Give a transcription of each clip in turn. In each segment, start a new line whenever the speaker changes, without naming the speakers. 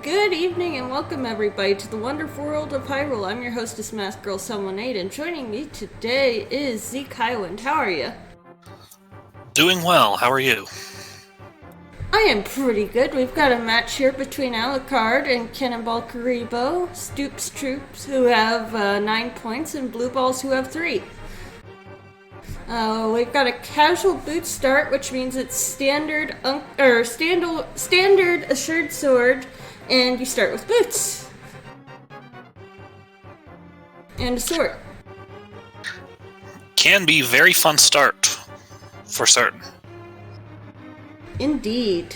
Good evening and welcome everybody to the wonderful world of Hyrule. I'm your hostess, Masked Girl 718, and joining me today is Zeke Highland. How are you?
Doing well. How are you?
I am pretty good. We've got a match here between Alucard and Cannonballkuriboh, Stoops troops who have 9 points and Blue Balls who have 3. We've got a casual boot start, which means it's standard assured sword, and you start with boots and a sword.
Can be very fun start, for certain.
Indeed.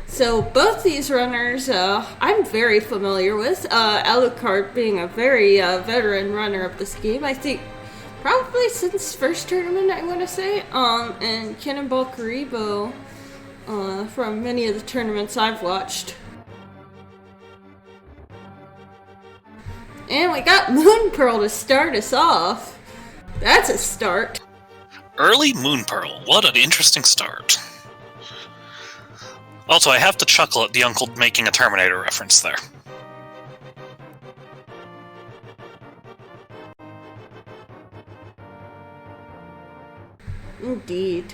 So both these runners I'm very familiar with. Alucard being a very veteran runner of this game, I think probably since first tournament, I want to say. And Cannonballkuriboh from many of the tournaments I've watched. And we got Moon Pearl to start us off. That's a start.
Early Moon Pearl. What an interesting start. Also, I have to chuckle at the uncle making a Terminator reference there.
Indeed.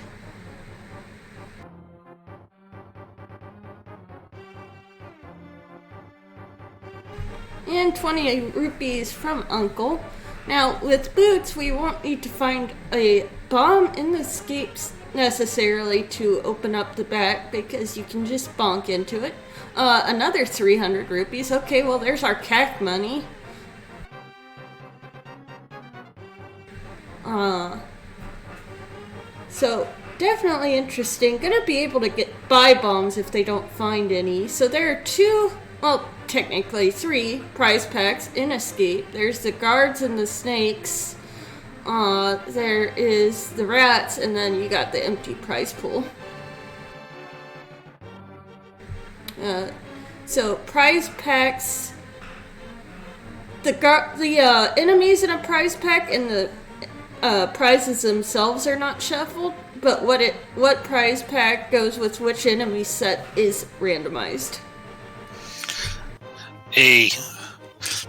And 20 rupees from Uncle. Now, with boots, we won't need to find a bomb in the escapes necessarily to open up the back, because you can just bonk into it. Another 300 rupees. Okay, well, there's our CAC money. So, definitely interesting. Gonna be able to buy bombs if they don't find any. So there are 2, well, technically 3 prize packs in Escape. There's the guards and the snakes. There is the rats, and then you got the empty prize pool. So prize packs, the enemies in a prize pack and the prizes themselves are not shuffled, but what prize pack goes with which enemy set is randomized.
I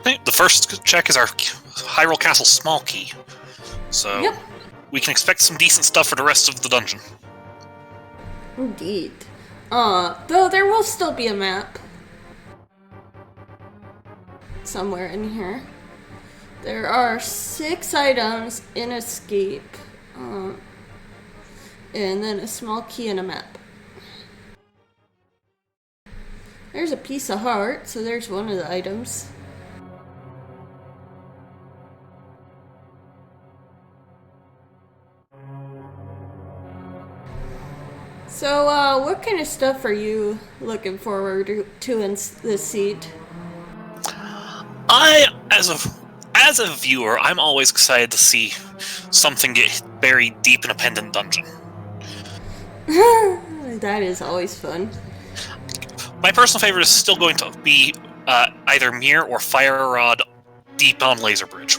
think the first check is our Hyrule Castle small key. So, yep. We can expect some decent stuff for the rest of the dungeon.
Indeed. Though there will still be a map somewhere in here. There are 6 items in Escape, and then a small key and a map. There's a piece of heart, so there's one of the items. So, what kind of stuff are you looking forward to in this seed?
As a viewer, I'm always excited to see something get buried deep in a pendant dungeon.
That is always fun.
My personal favorite is still going to be either Mirror or Fire Rod deep on Laser Bridge.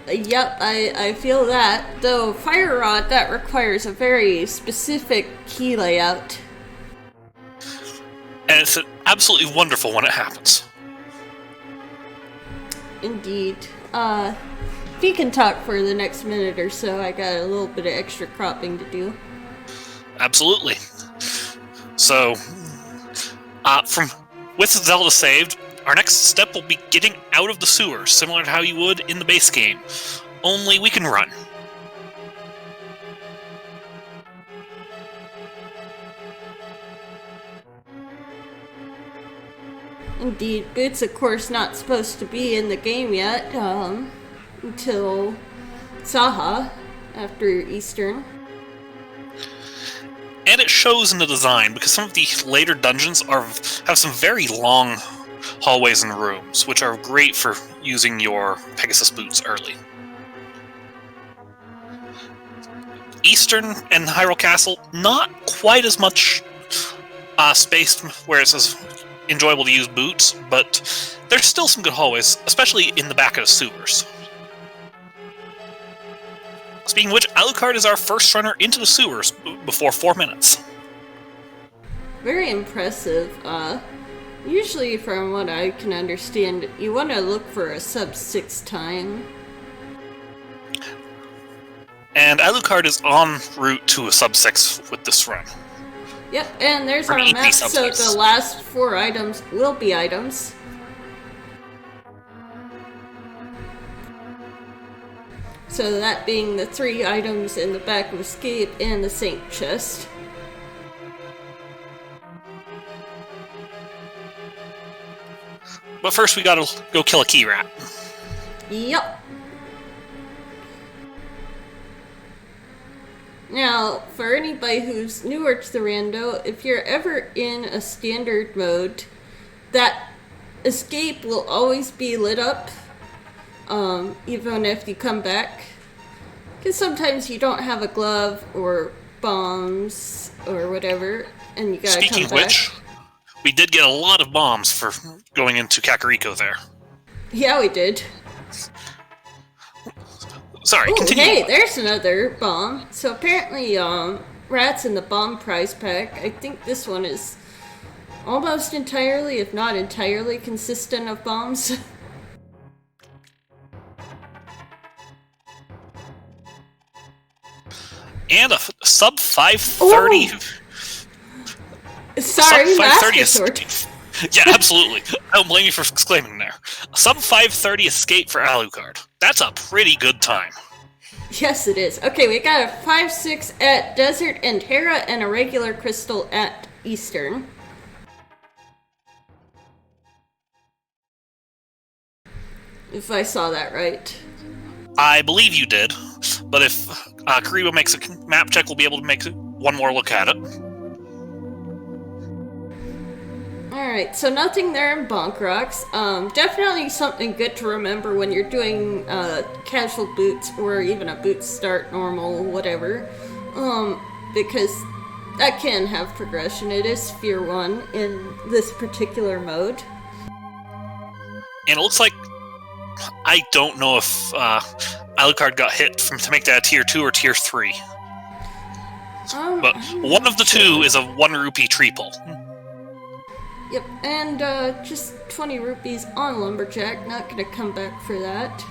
Yep, I feel that. Though Fire Rod, that requires a very specific key layout.
And it's absolutely wonderful when it happens.
Indeed. If you can talk for the next minute or so, I got a little bit of extra cropping to do.
Absolutely. So, with Zelda saved, our next step will be getting out of the sewers, similar to how you would in the base game. Only we can run.
Indeed, Boots, of course, not supposed to be in the game yet, until Saha, after Eastern.
And it shows in the design, because some of the later dungeons have some very long hallways and rooms, which are great for using your Pegasus boots early. Eastern and Hyrule Castle, not quite as much space where it's as enjoyable to use boots, but there's still some good hallways, especially in the back of the sewers. Speaking of which, Alucard is our first runner into the sewers before 4 minutes.
Very impressive. Usually, from what I can understand, you want to look for a sub-6 time.
And Alucard is en route to a sub-6 with this run.
Yep, and there's our
EP
map, so
sub-6.
the last 4 items will be items. So that being the 3 items in the back of Escape and the Saint chest.
But first we gotta go kill a key rat.
Yep. Now, for anybody who's newer to the rando, if you're ever in a standard mode, that escape will always be lit up, even if you come back. Because sometimes you don't have a glove or bombs or whatever, and you gotta come back.
Speaking of which, we did get a lot of bombs for going into Kakariko there.
Yeah, we did.
Sorry,
Ooh,
continue.
hey, there's another bomb. So apparently, rats in the bomb prize pack. I think this one is almost entirely, if not entirely, consistent of bombs.
And a sub 530.
Sorry,
sub 530
Master
escape. Yeah, absolutely. I don't blame you for exclaiming there. A sub 530 escape for Alucard. That's a pretty good time.
Yes, it is. Okay, we got a 5-6 at Desert and Hera and a regular crystal at Eastern. If I saw that right.
I believe you did, but if Kuriboh makes a map check, we'll be able to make one more look at it.
Alright, so nothing there in Bonk Rocks. Definitely something good to remember when you're doing casual boots or even a boot start, normal, whatever. Because that can have progression. It is Sphere 1 in this particular mode.
And it looks like, I don't know if Alucard got hit to make that a tier 2 or tier 3. But one of the two is a 1 rupee triple.
Yep, and just 20 rupees on Lumberjack. Not gonna come back for that.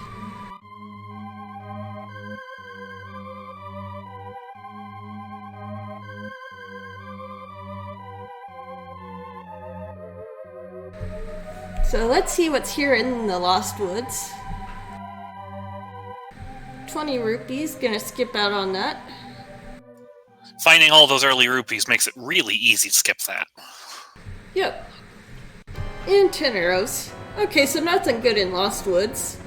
So let's see what's here in the Lost Woods. 20 rupees, gonna skip out on that.
Finding all those early rupees makes it really easy to skip that.
Yep. And 10 arrows. Okay, so nothing good in Lost Woods.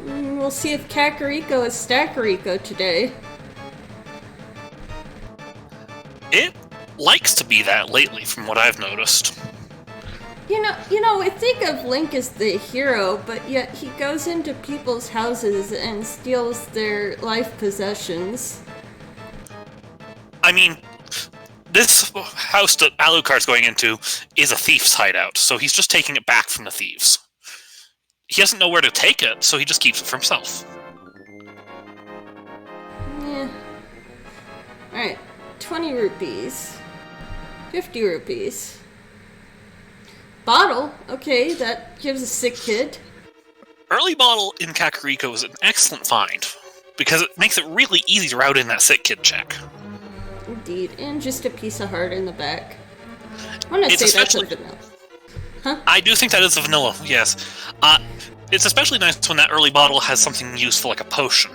We'll see if Kakariko is Stackariko today.
It likes to be that lately, from what I've noticed.
You know, I think of Link as the hero, but yet he goes into people's houses and steals their life possessions.
I mean, this house that Alucard's going into is a thief's hideout, so he's just taking it back from the thieves. He doesn't know where to take it, so he just keeps it for himself.
Yeah. Alright, 20 rupees. 50 rupees. Bottle, okay, that gives a sick kid.
Early bottle in Kakariko is an excellent find, because it makes it really easy to route in that sick kid check.
Indeed, and just a piece of heart in the back. I want to say that's a vanilla. Huh?
I do think that is a vanilla, yes. It's especially nice when that early bottle has something useful like a potion.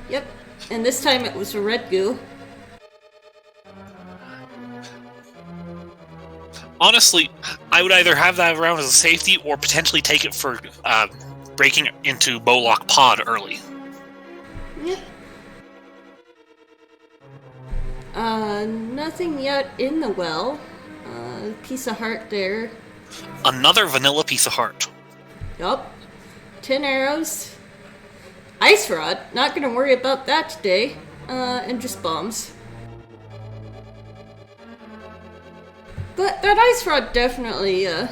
Yep, and this time it was a red goo.
Honestly, I would either have that around as a safety or potentially take it for breaking into Bowlock Pod early.
Yep. Nothing yet in the well. Piece of heart there.
Another vanilla piece of heart.
Yup. 10 arrows. Ice rod. Not gonna worry about that today. And just bombs. But that ice rod definitely a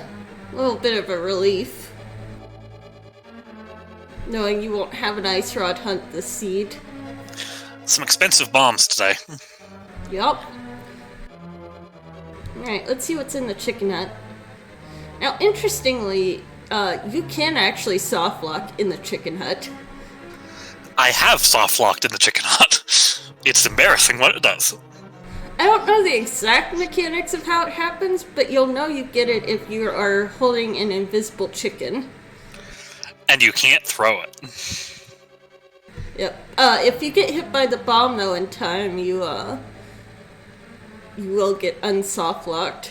little bit of a relief. Knowing you won't have an ice rod hunt the seed.
Some expensive bombs today.
Yup. Alright, let's see what's in the chicken hut. Now, interestingly, you can actually soft lock in the chicken hut.
I have soft locked in the chicken hut. It's embarrassing what it does.
I don't know the exact mechanics of how it happens, but you'll know you get it if you are holding an invisible chicken.
And you can't throw it.
Yep. If you get hit by the bomb, though, in time, you will get unsoft locked.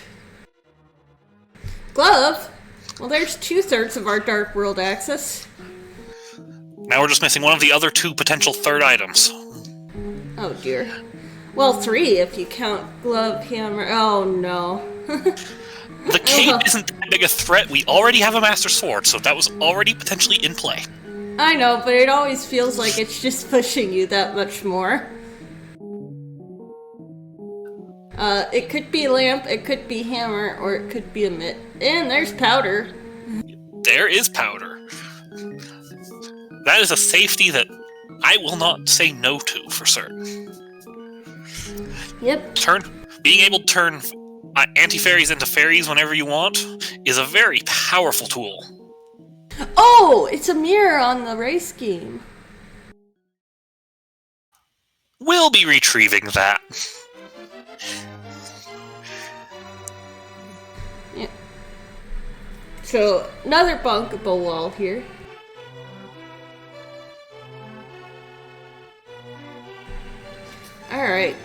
Glove? Well, there's 2/3 of our Dark World access.
Now we're just missing one of the other two potential third items.
Oh dear. Well, 3 if you count glove, hammer. Oh no.
The cape isn't that big a threat. We already have a Master Sword, so that was already potentially in play.
I know, but it always feels like it's just pushing you that much more. It could be lamp, it could be hammer, or it could be a mitt. And there's powder.
There is powder. That is a safety that I will not say no to, for certain.
Yep.
Being able to turn anti-fairies into fairies whenever you want is a very powerful tool.
Oh, it's a mirror on the race game.
We'll be retrieving that.
Yeah. So, another bunkable wall here. Alright.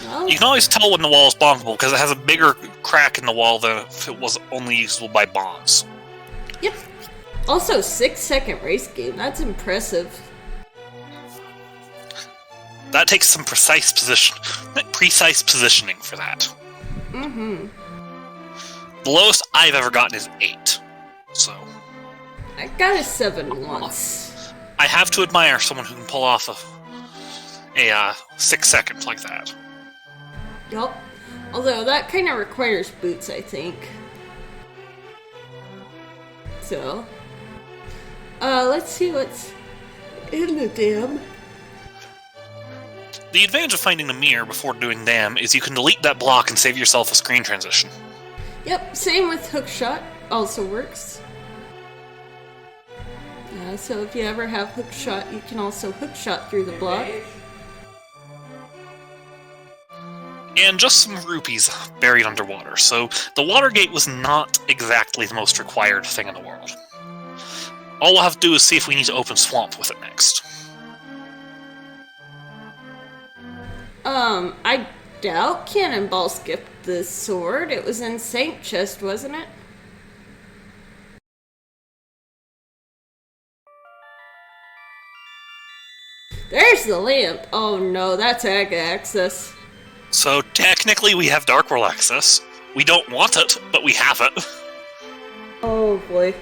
Well,
You can always tell when the wall is bonkable because it has a bigger crack in the wall than if it was only usable by bombs.
yep. Also, 6-second race game. That's impressive.
That takes some precise positioning for that.
Mm-hmm.
The lowest I've ever gotten is 8. So
I got a 7 once.
I have to admire someone who can pull off a 6 seconds like that.
Yup. Although that kind of requires boots, I think. So, let's see what's in the dam.
The advantage of finding the mirror before doing dam is you can delete that block and save yourself a screen transition.
Yep, same with hookshot. Also works. So if you ever have hookshot, you can also hookshot through the block.
and just some rupees buried underwater. So the water gate was not exactly the most required thing in the world. All we'll have to do is see if we need to open Swamp with it next.
I doubt Cannonball skipped the sword. It was in Saint Chest, wasn't it? There's the lamp. Oh no, that's Ag access.
So technically we have Dark World access. We don't want it, but we have it.
Oh boy.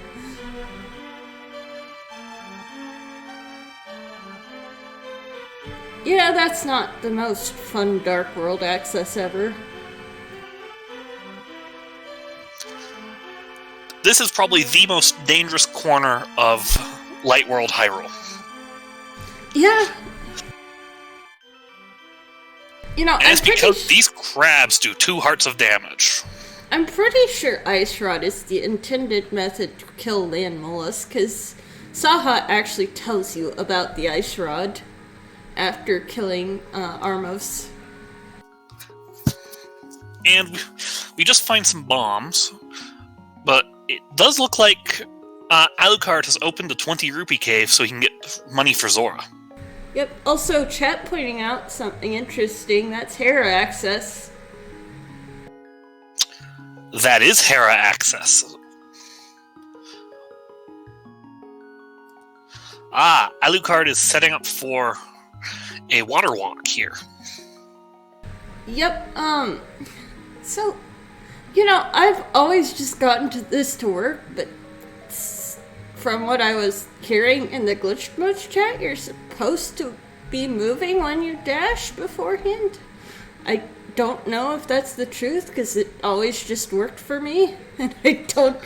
Yeah, that's not the most fun Dark World access ever.
This is probably the most dangerous corner of Light World Hyrule.
Yeah. You know,
and it's because these crabs do 2 hearts of damage.
I'm pretty sure Ice Rod is the intended method to kill land mollusks, because Saha actually tells you about the Ice Rod after killing Armos.
And we just find some bombs, but it does look like Alucard has opened a 20 rupee cave so he can get money for Zora.
Yep, also chat pointing out something interesting, that's Hera access.
That is Hera access. Alucard is setting up for a water walk here.
Yep, so, you know, I've always just gotten to this to work, but from what I was hearing in the Glitched Modes chat, you're supposed to be moving when you dash beforehand. I don't know if that's the truth, because it always just worked for me, and I don't...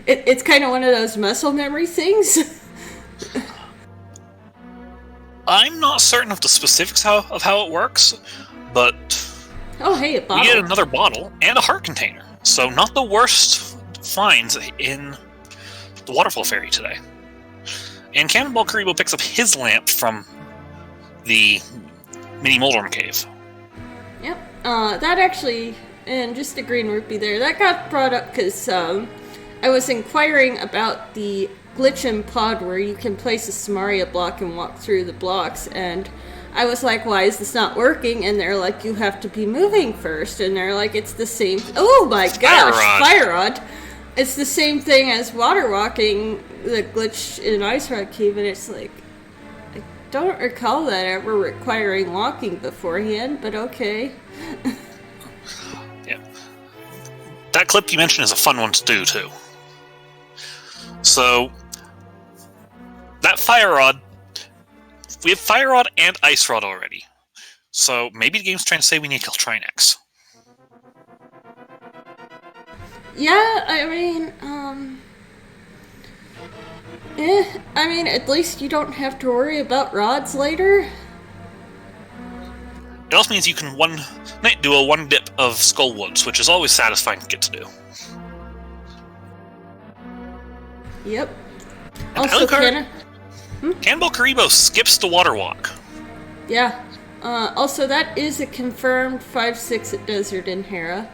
It's kind of one of those muscle memory things.
I'm not certain of the specifics of how it works, but...
Oh, hey, a bottle.
We get another bottle and a heart container, so not the worst finds in the Waterfall Fairy today. And Cannonballkuriboh picks up his lamp from the mini Moldorm cave.
Yep, that actually, and just a green rupee there, that got brought up because I was inquiring about the glitch in pod where you can place a Samaria block and walk through the blocks, and I was like, why is this not working? And they're like, you have to be moving first, and they're like, it's the same... Oh my gosh, Fire Rod! It's the same thing as water walking, the glitch in Ice Rod Cave, and it's like, I don't recall that ever requiring walking beforehand, but okay.
Yeah. That clip you mentioned is a fun one to do, too. So, that Fire Rod, we have Fire Rod and Ice Rod already. So, maybe the game's trying to say we need to kill Trinex.
Yeah, I mean, I mean, at least you don't have to worry about rods later.
It also means you can do a one dip of Skullwoods, which is always satisfying to get to do.
Yep.
And
also,
Cannonballkuriboh skips the water walk.
Yeah. Also, that is a confirmed 5/6 at Desert in Hera.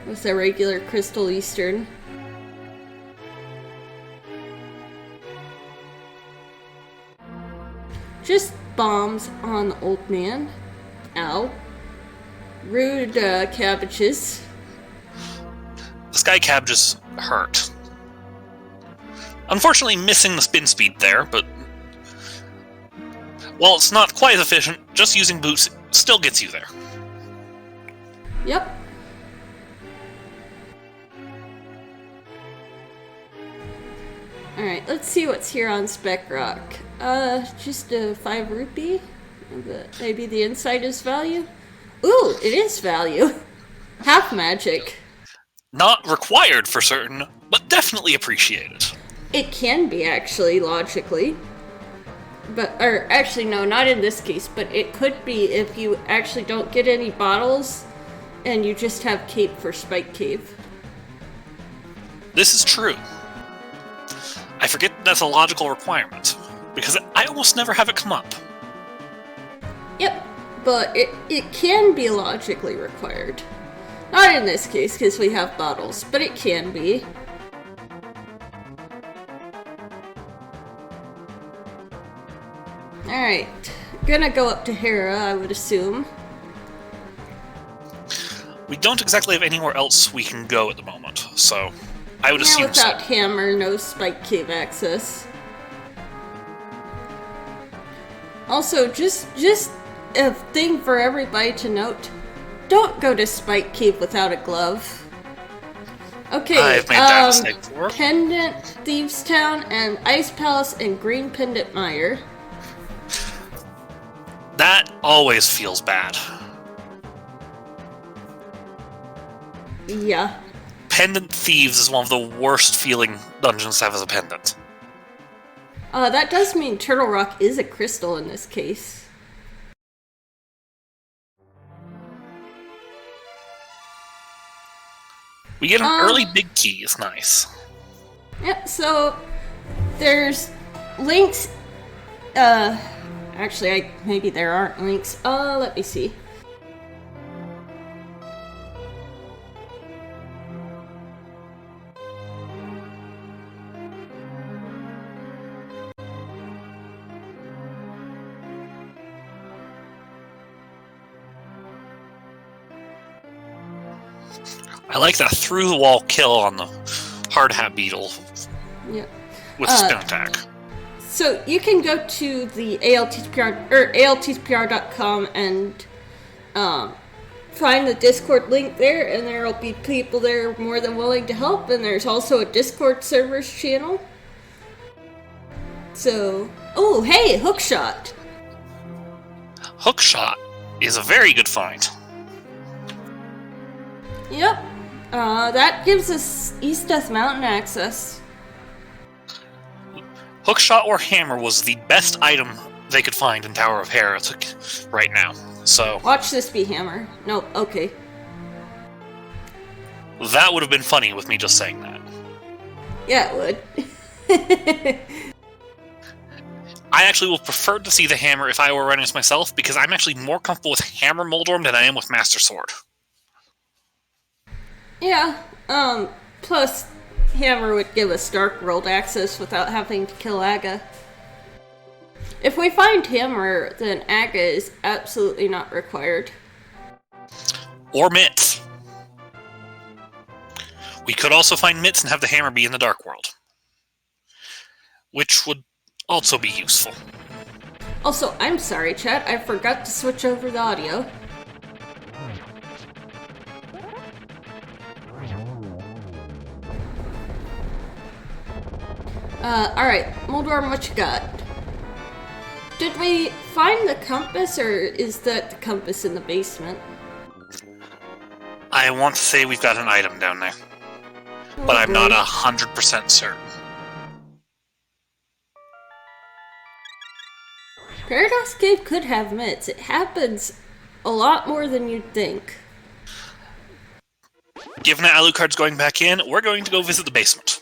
With a regular Crystal Eastern. Just bombs on the old man. Ow. Rude cabbages.
The sky cabbages hurt. Unfortunately missing the spin speed there, but while it's not quite as efficient, just using boots still gets you there.
Yep. Alright, let's see what's here on Spec Rock. Just a 5 rupee. Maybe the inside is value? Ooh, it is value. Half magic.
Not required for certain, but definitely appreciated.
It can be, actually, logically. Or, actually, no, not in this case, but it could be if you actually don't get any bottles and you just have Cape for Spike Cave.
This is true. I forget that's a logical requirement, because I almost never have it come up.
Yep, but it can be logically required. Not in this case, because we have bottles, but it can be. Alright, gonna go up to Hera, I would assume.
We don't exactly have anywhere else we can go at the moment, so I would assume
without Hammer, no Spike Cave access. Also, just a thing for everybody to note, don't go to Spike Cave without a glove. Okay,
I've made that mistake before.
Pendant, Thieves Town, and Ice Palace, and Green Pendant Mire.
That always feels bad.
Yeah.
Pendant Thieves is one of the worst feeling dungeons to have as a pendant.
That does mean Turtle Rock is a crystal in this case.
We get an early big key, it's nice.
Yeah, so there's links. Actually, maybe there aren't links. Let me see.
I like that through-the-wall kill on the hard hat beetle.
Yep.
With spin attack.
So you can go to the ALTTPR or ALTTPR.com and find the Discord link there, and there'll be people there more than willing to help. And there's also a Discord servers channel. So, oh hey, Hookshot.
Hookshot is a very good find.
Yep. That gives us East Death Mountain access.
Hookshot or Hammer was the best item they could find in Tower of Hera right now, so...
Watch this be Hammer. No, okay.
That would have been funny with me just saying that.
Yeah, it would.
I actually would prefer to see the Hammer if I were running this myself, because I'm actually more comfortable with Hammer Moldorm than I am with Master Sword.
Yeah, plus Hammer would give us Dark World access without having to kill Aga. If we find Hammer, then Aga is absolutely not required.
Or Mitts. We could also find Mitts and have the Hammer be in the Dark World. Which would also be useful.
Also, I'm sorry, chat, I forgot to switch over the audio. Alright, Moldorm, what you got? Did we find the compass, or is that the compass in the basement?
I want to say we've got an item down there, but I'm not 100% certain.
Paradox Cave could have mitts. It happens a lot more than you'd think.
Given that Alucard's going back in, we're going to go visit the basement.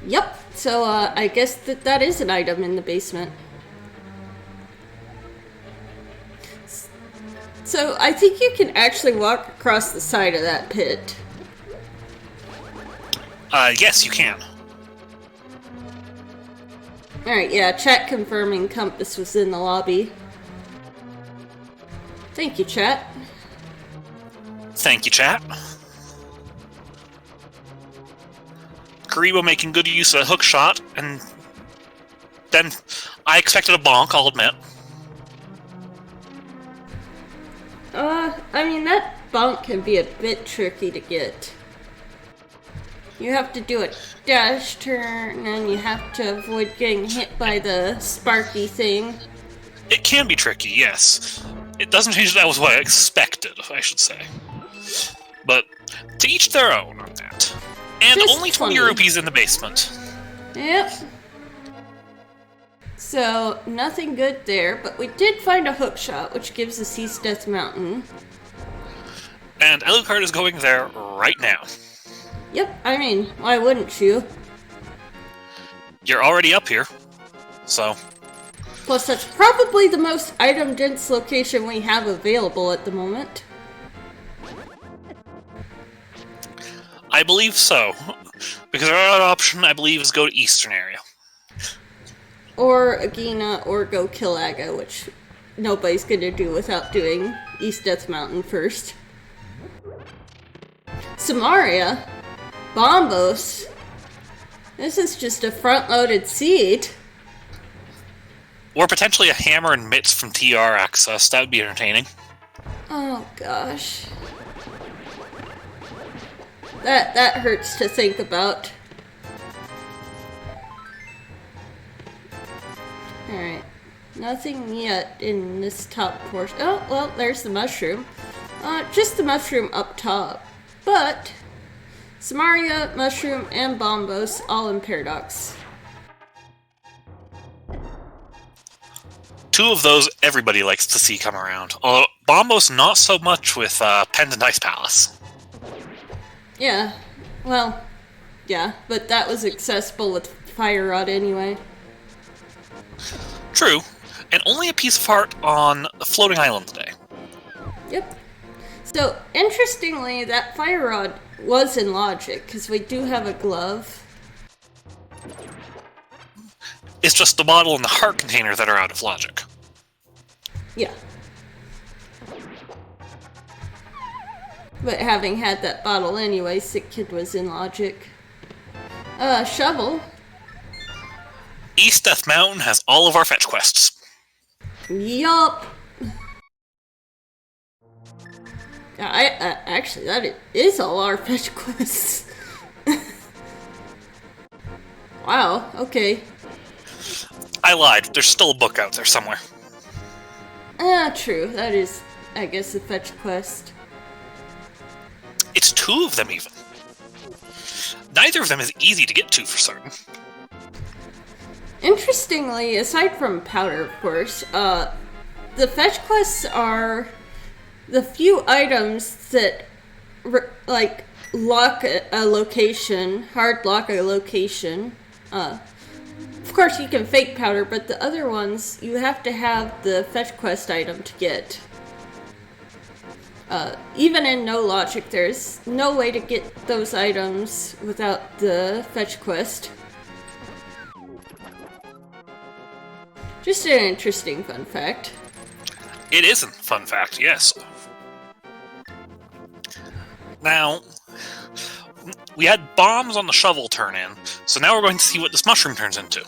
Yep, so I guess that is an item in the basement. So I think you can actually walk across the side of that pit.
Yes, you can.
Alright, yeah, chat confirming compass was in the lobby. Thank you, chat.
Thank you, chat. Kuriboh making good use of a hook shot, and then I expected a bonk, I'll admit.
I mean, that bonk can be a bit tricky to get. You have to do a dash turn, and you have to avoid getting hit by the sparky thing.
It can be tricky, yes. It doesn't change that was what I expected, I should say. But to each their own on that. And
Just
only 20
funny.
rupees in the basement.
Yep. So, nothing good there, but we did find a hook shot, which gives us East Death Mountain.
And Alucard is going there right now.
Yep, I mean, why wouldn't you?
You're already up here, so...
Plus, that's probably the most item-dense location we have available at the moment.
I believe so. Because our other option, I believe, is go to Eastern area.
Or Agina, or go kill Aga, which nobody's gonna do without doing East Death Mountain first. Samaria? Bombos? This is just a front-loaded seed.
Or potentially a hammer and mitts from TR access. That would be entertaining.
Oh, gosh. That hurts to think about. Alright. Nothing yet in this top portion. Oh, well, there's the mushroom. Just the mushroom up top. But Samaria, mushroom, and bombos all in Paradox.
Two of those everybody likes to see come around. Although bombos not so much with Pendant Ice Palace.
Yeah. Well, yeah, but that was accessible with Fire Rod anyway.
True. And only a piece of heart on the floating island today.
Yep. So, interestingly, that Fire Rod was in Logic, because we do have a glove.
It's just the bottle and the heart container that are out of Logic.
Yeah. But having had that bottle anyway, Sick Kid was in Logic. Shovel.
East Death Mountain has all of our fetch quests.
Yup. Actually, that is all our fetch quests. Wow, okay.
I lied. There's still a book out there somewhere.
True. That is, I guess, a fetch quest.
It's two of them, even. Neither of them is easy to get to, for certain.
Interestingly, aside from powder, of course, the fetch quests are the few items that, like, lock a location, hard lock a location. Of course, you can fake powder, but the other ones, you have to have the fetch quest item to get. Even in no logic, there's no way to get those items without the fetch quest. Just an interesting fun fact.
It isn't fun fact, yes. Now, we had bombs on the shovel turn in, so now we're going to see what this mushroom turns into.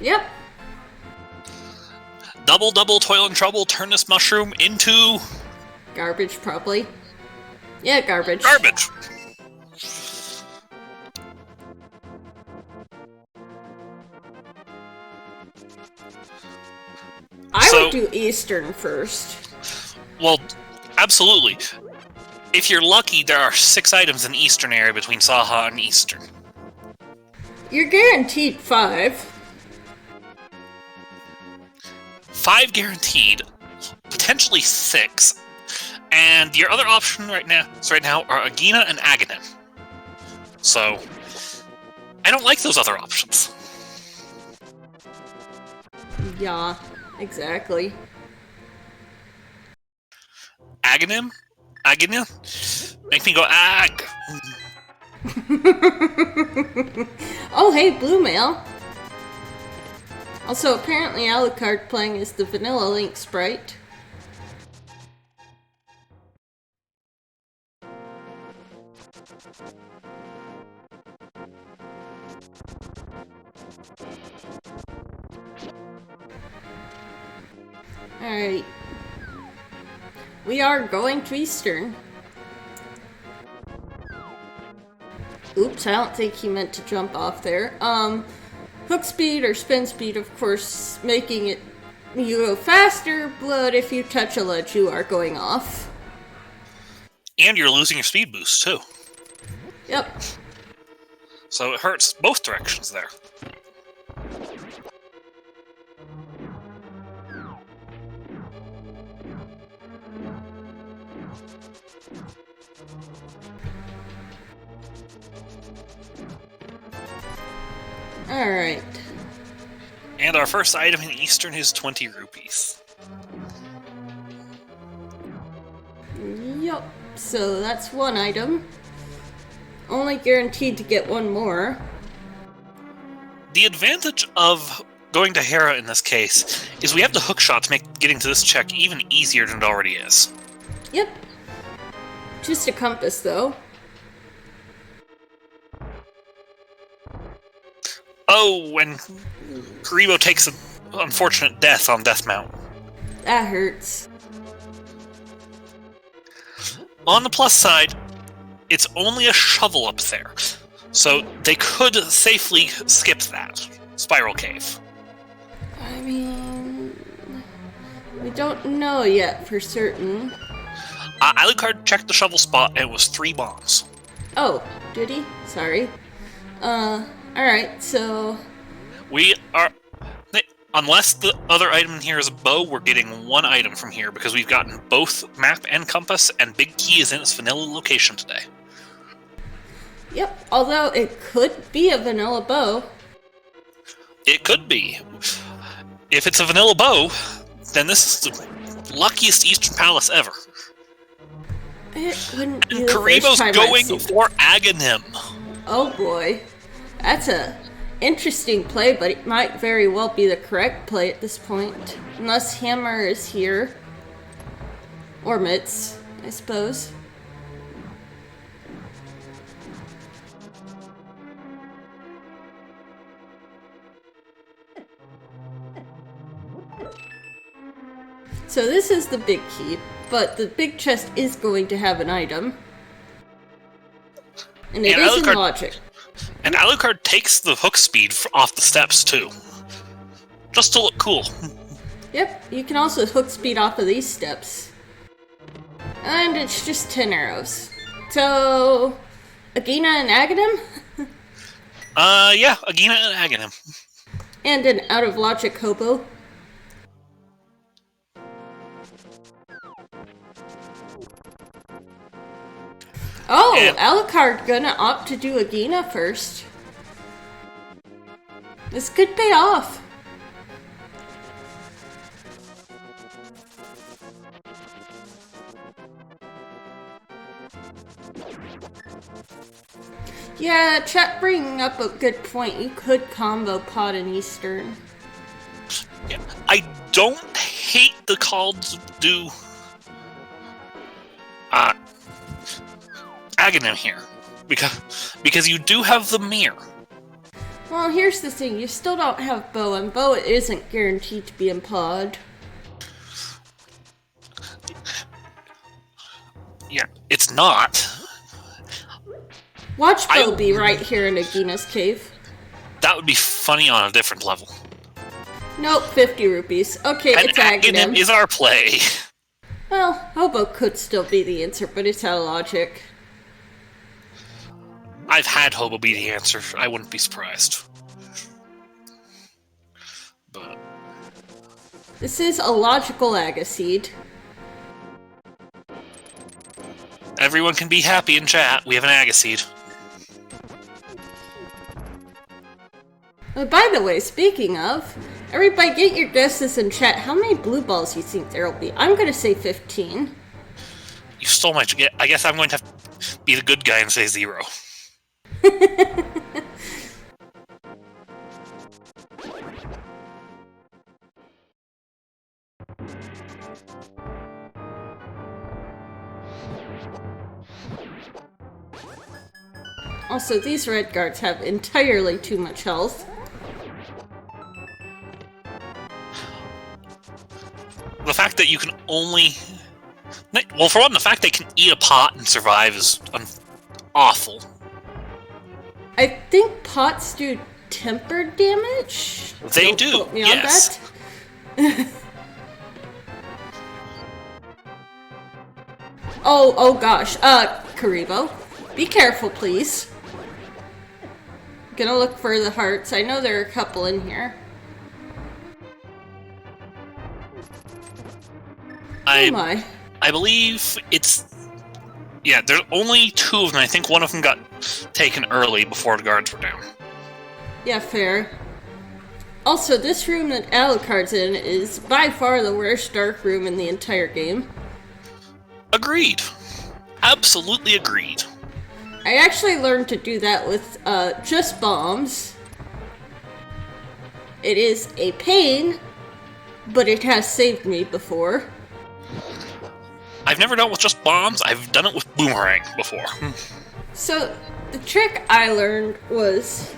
Yep.
Double, toil and trouble, turn this mushroom into...
Garbage, probably. Yeah, garbage.
Garbage!
I would do Eastern first.
Well, absolutely. If you're lucky, there are 6 items in the Eastern area between Saha and Eastern.
You're guaranteed 5.
5 guaranteed, potentially 6. And your other option right now are Agina and Aghanim. So, I don't like those other options.
Yeah, exactly.
Aghanim? Make me go ag!
Oh, hey, Blue Mail. Also, apparently Alucard playing as the Vanilla Link sprite. Alright. We are going to Eastern. Oops, I don't think he meant to jump off there. Hook speed or spin speed, of course, making it you go faster, but if you touch a ledge, you are going off.
And you're losing your speed boost, too.
Yep.
So it hurts both directions there.
Alright.
And our first item in Eastern is 20 rupees.
Yup. So that's one item. Only guaranteed to get one more.
The advantage of going to Hera in this case is we have the hook shot to make getting to this check even easier than it already is.
Yep. Just a compass, though.
Oh, and Kuriboh takes an unfortunate death on Death Mount.
That hurts.
On the plus side, it's only a shovel up there, so they could safely skip that spiral cave.
I mean, we don't know yet for certain.
Alucard checked the shovel spot, and it was 3 bombs.
Oh, did he? Sorry. Alright, so...
We are... Unless the other item here is a bow, we're getting 1 item from here, because we've gotten both map and compass, and Big Key is in its vanilla location today.
Yep, although it could be a vanilla bow.
It could be. If it's a vanilla bow, then this is the luckiest Eastern Palace ever.
It wouldn't be
And
the
Kuriboh's
first time
going
I've seen
for Aghanim.
Oh boy. That's a interesting play, but it might very well be the correct play at this point. Unless Hammer is here. Or Mitz, I suppose. So this is the big key, but the big chest is going to have an item. And it is in logic.
And Alucard takes the hook speed off the steps, too. Just to look cool.
Yep, you can also hook speed off of these steps. And it's just 10 arrows. So, Agina and Aghanim?
Yeah, Agina and Aghanim.
And an out-of-logic hobo. Oh,
and
Alucard gonna opt to do Agina first. This could pay off. Yeah, chat bringing up a good point. You could combo pot and Eastern.
Yeah, I don't hate the call to do Aghanim here, because you do have the mirror.
Well, here's the thing. You still don't have bow, and bow isn't guaranteed to be in pod.
Yeah, it's not.
Watch bow be right here in Agina's cave.
That would be funny on a different level.
Nope, 50 rupees. Okay,
And
it's Aghanim.
is our play.
Well, hobo could still be the answer, but it's out of logic.
I've had Hobo be the answer. I wouldn't be surprised. But
This is a logical Agaseed.
everyone can be happy in chat. We have an Agaseed.
By the way, speaking of, everybody get your guesses in chat. How many blue balls you think there will be? I'm gonna say 15.
You stole my... I guess I'm going to have to be the good guy and say 0.
Also, these red guards have entirely too much health.
The fact that you can only... Well, for one, the fact they can eat a pot and survive is awful.
I think pots do tempered damage?
They
Don't
do,
quote me on
yes.
that. Oh gosh. Kuriboh, be careful, please. Gonna look for the hearts. I know there are a couple in here. Oh my.
I believe it's... Yeah, there's only 2 of them. I think one of them got taken early before the guards were down.
Yeah, fair. Also, this room that Alucard's in is by far the worst dark room in the entire game.
Agreed. Absolutely agreed.
I actually learned to do that with just bombs. It is a pain, but it has saved me before.
I've never done it with just bombs. I've done it with boomerang before.
So, the trick I learned was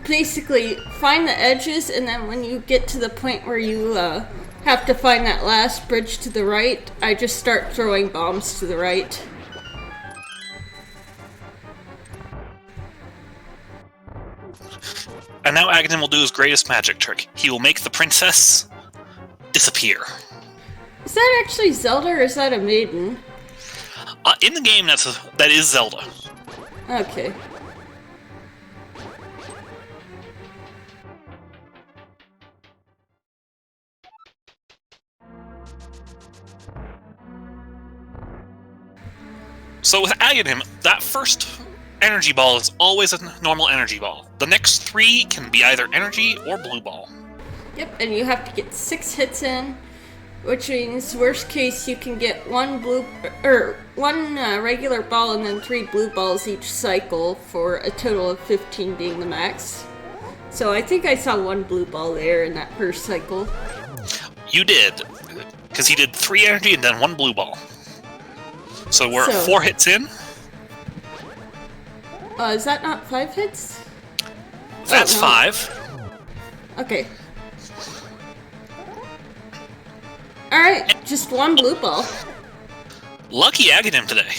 basically find the edges, and then when you get to the point where you have to find that last bridge to the right, I just start throwing bombs to the right.
And now Aghanim will do his greatest magic trick. He will make the princess disappear.
Is that actually Zelda, or is that a maiden?
In the game, that is Zelda.
Okay.
So with Aghanim, that first energy ball is always a normal energy ball. The next 3 can be either energy or blue ball.
Yep, and you have to get 6 hits in, which means worst case you can get one regular ball and then 3 blue balls each cycle, for a total of 15 being the max. So I think I saw 1 blue ball there in that first cycle.
You did, because he did 3 energy and then 1 blue ball. So we're 4 hits in.
Is that not 5 hits?
That's 5.
Okay. Alright, just 1 blue ball.
Lucky Aghanim today.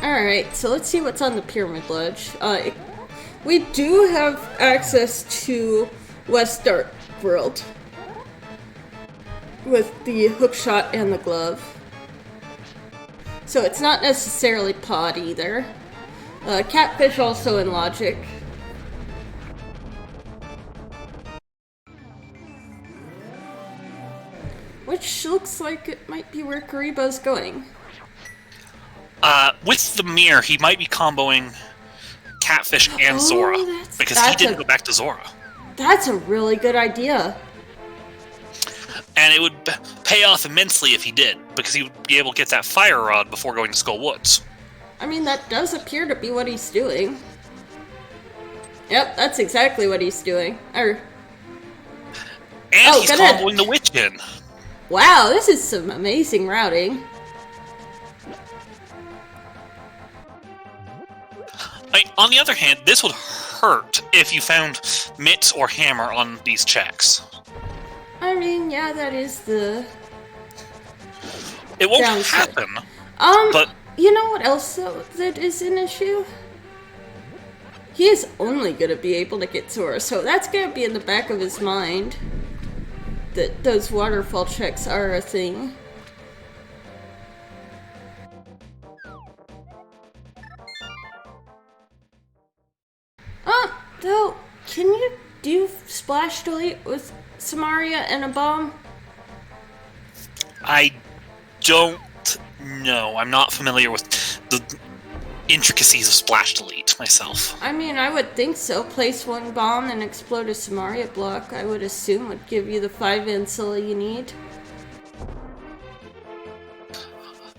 Alright, so let's see what's on the pyramid ledge. We do have access to West Dark World with the hookshot and the glove. So it's not necessarily pod either. Catfish also in logic. Which looks like it might be where Kuriboh's going.
With the mirror, he might be comboing Catfish and Zora, because he didn't go back to Zora.
That's a really good idea.
And it would pay off immensely if he did, because he would be able to get that fire rod before going to Skull Woods.
I mean, that does appear to be what he's doing. Yep, that's exactly what he's doing. And
he's comboing the witch in.
Wow, this is some amazing routing.
On the other hand, this would hurt if you found mitts or hammer on these checks.
I mean, yeah, that is the...
It won't
downside.
happen.
But you know what else that is an issue? He is only going to be able to get Zora, so that's going to be in the back of his mind that those waterfall checks are a thing. Though, can you do splash delete with Samaria and a bomb?
I don't know. I'm not familiar with the intricacies of splash delete myself.
I mean, I would think so. Place 1 bomb and explode a Samaria block, I would assume would give you the 5 Ancilla you need.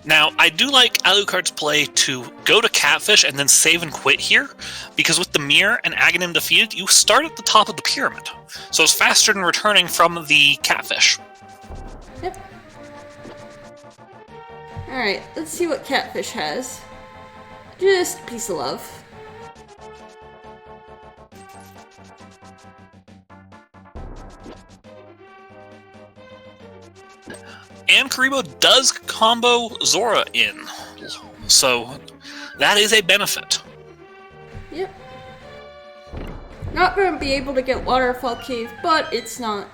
Now, I do like Alucard's play to go to Catfish and then save and quit here, because with the mirror and Aghanim defeated, you start at the top of the pyramid. So it's faster than returning from the Catfish.
Yep. Alright, let's see what Catfish has. Just a piece of love.
And Kuriboh does combo Zora in, so that is a benefit.
Yep. Not going to be able to get Waterfall Cave, but it's not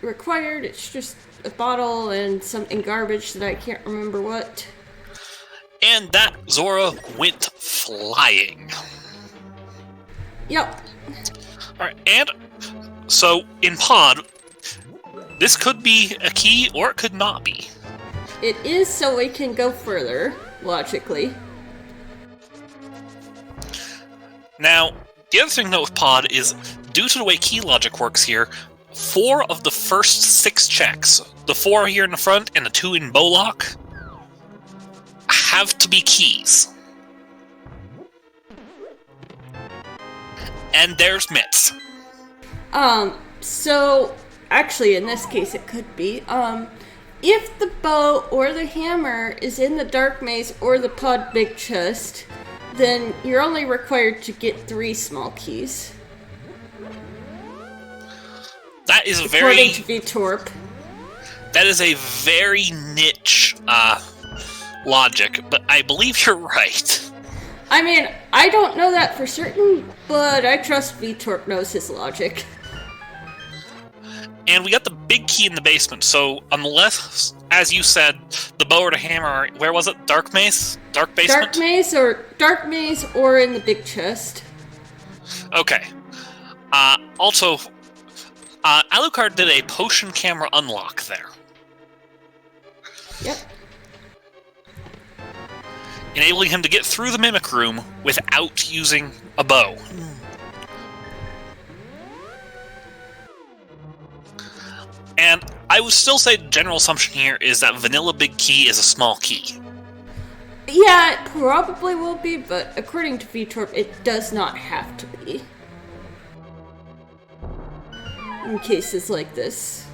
required. It's just a bottle and something garbage that I can't remember what.
And that Zora went flying.
Yep.
Alright, and so in Pod, this could be a key or it could not be.
It is, so we can go further, logically.
Now, the other thing to note with Pod is, due to the way key logic works here, 4 of the first 6 checks, the 4 here in the front and the 2 in Bowlock, have to be keys. And there's Mitts.
So, actually, in this case, it could be, if the bow or the hammer is in the dark maze or the pod big chest, then you're only required to get 3 small keys.
That is
according to VTorp.
That is a very niche, logic, but I believe you're right.
I mean, I don't know that for certain, but I trust VTorp knows his logic.
And we got the big key in the basement, so unless, as you said, the bow or the hammer, where was it? Dark maze? Dark basement?
Dark maze or in the big chest.
Okay. Also, Alucard did a potion camera unlock there.
Yep.
Enabling him to get through the mimic room without using a bow. And I would still say the general assumption here is that vanilla big key is a small key.
Yeah, it probably will be, but according to VTorp, it does not have to be. In cases like this.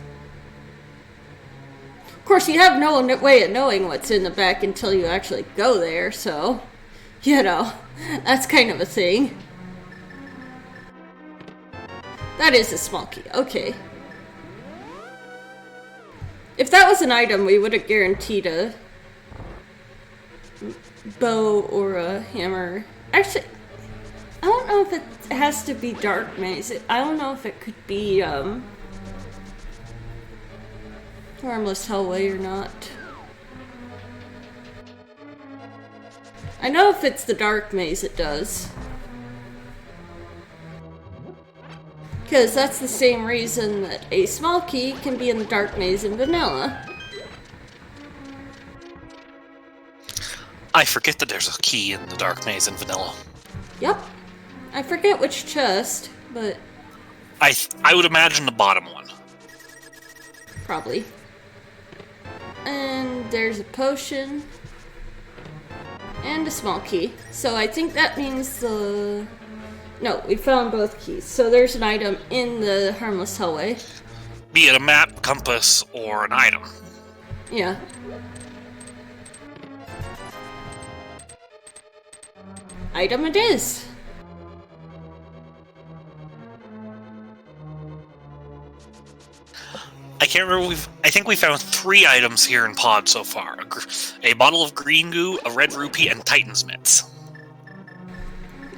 Of course, you have no way of knowing what's in the back until you actually go there, so, you know, that's kind of a thing. That is a small key, okay. If that was an item, we would have guaranteed a bow or a hammer. Actually, I don't know if it has to be dark maze. I don't know if it could be, harmless hallway or not. I know if it's the dark maze, it does. Because that's the same reason that a small key can be in the dark maze in vanilla.
I forget that there's a key in the dark maze in vanilla.
Yep. I forget which chest, but...
I would imagine the bottom one.
Probably. And there's a potion. And a small key. So I think that means the... No, we found both keys. So there's an item in the harmless hallway.
Be it a map, compass, or an item.
Yeah. Item it is.
I can't remember. I think we found 3 items here in Pod so far: a bottle of green goo, a red rupee, and Titan's mitts.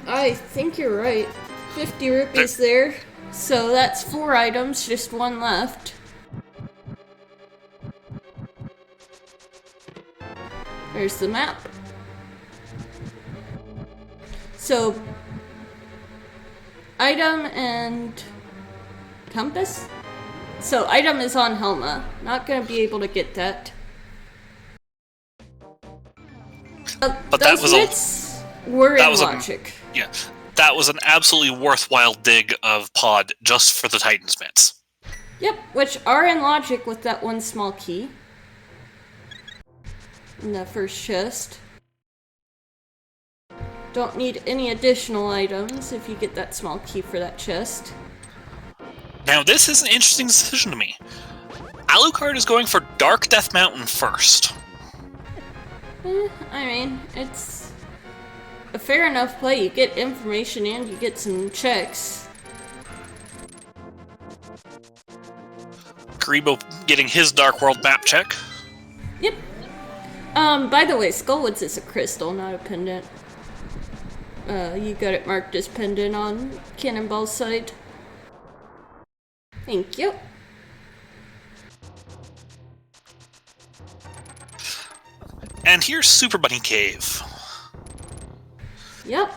I think you're right. 50 rupees there. So that's 4 items, just 1 left. There's the map. So, item and compass? So, item is on Helma. Not gonna be able to get that.
But that was
were in logic.
Yeah, that was an absolutely worthwhile dig of Pod just for the Titan's mitts.
Yep, which are in logic with that 1 small key. In the first chest. Don't need any additional items if you get that small key for that chest.
Now, this is an interesting decision to me. Alucard is going for Dark Death Mountain first.
I mean, it's a fair enough play. You get information and you get some checks.
Kuriboh getting his Dark World map check.
Yep. By the way, Skullwoods is a crystal, not a pendant. You got it marked as pendant on Cannonball's side. Thank you.
And here's Super Bunny Cave.
Yep.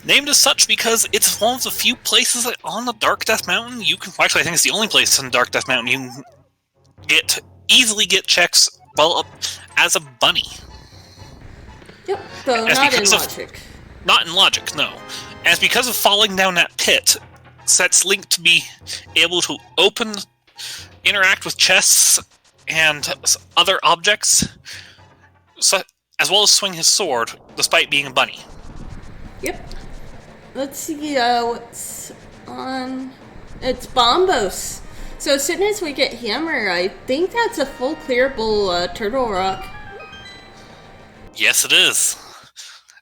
Named as such because it's one of the few places on the Dark Death Mountain you can... Actually, I think it's the only place on Dark Death Mountain you can easily get checks, well, as a bunny.
Yep, though not in logic.
Not in logic, no. As because of falling down that pit, sets Link to be able to interact with chests and other objects, as well as swing his sword, despite being a bunny.
Yep. Let's see what's on... It's Bombos. So as soon as we get Hammer, I think that's a full clearable Turtle Rock.
Yes, it is.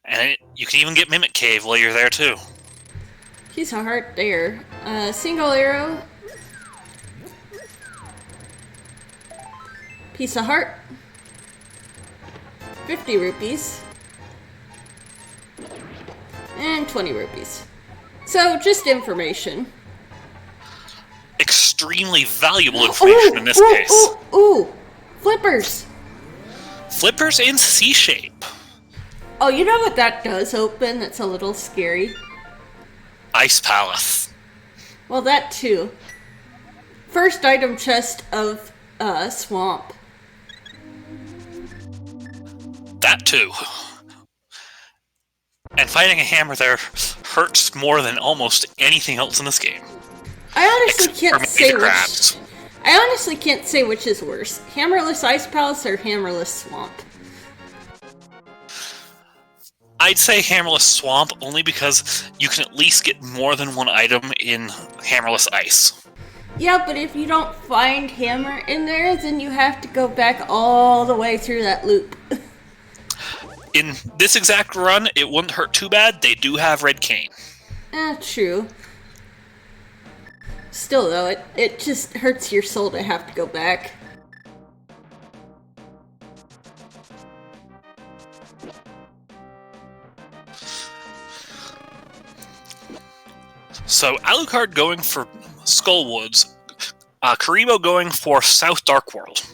And you can even get Mimic Cave while you're there, too.
He's a heart there. Single arrow. Piece of heart. 50 rupees. And 20 rupees. So, just information.
Extremely valuable information in this case.
Ooh! Flippers!
Flippers in C-shape.
Oh, you know what that does open that's a little scary?
Ice Palace.
Well, that too. First item chest of Swamp.
That too. And fighting a hammer there hurts more than almost anything else in this game.
I honestly can't say which is worse. Hammerless Ice Palace or Hammerless Swamp.
I'd say Hammerless Swamp only because you can at least get more than one item in Hammerless Ice.
Yeah, but if you don't find Hammer in there, then you have to go back all the way through that loop.
In this exact run, it wouldn't hurt too bad. They do have Red Cane.
True. Still, though, it just hurts your soul to have to go back.
So, Alucard going for Skullwoods, Kuriboh going for South Dark World.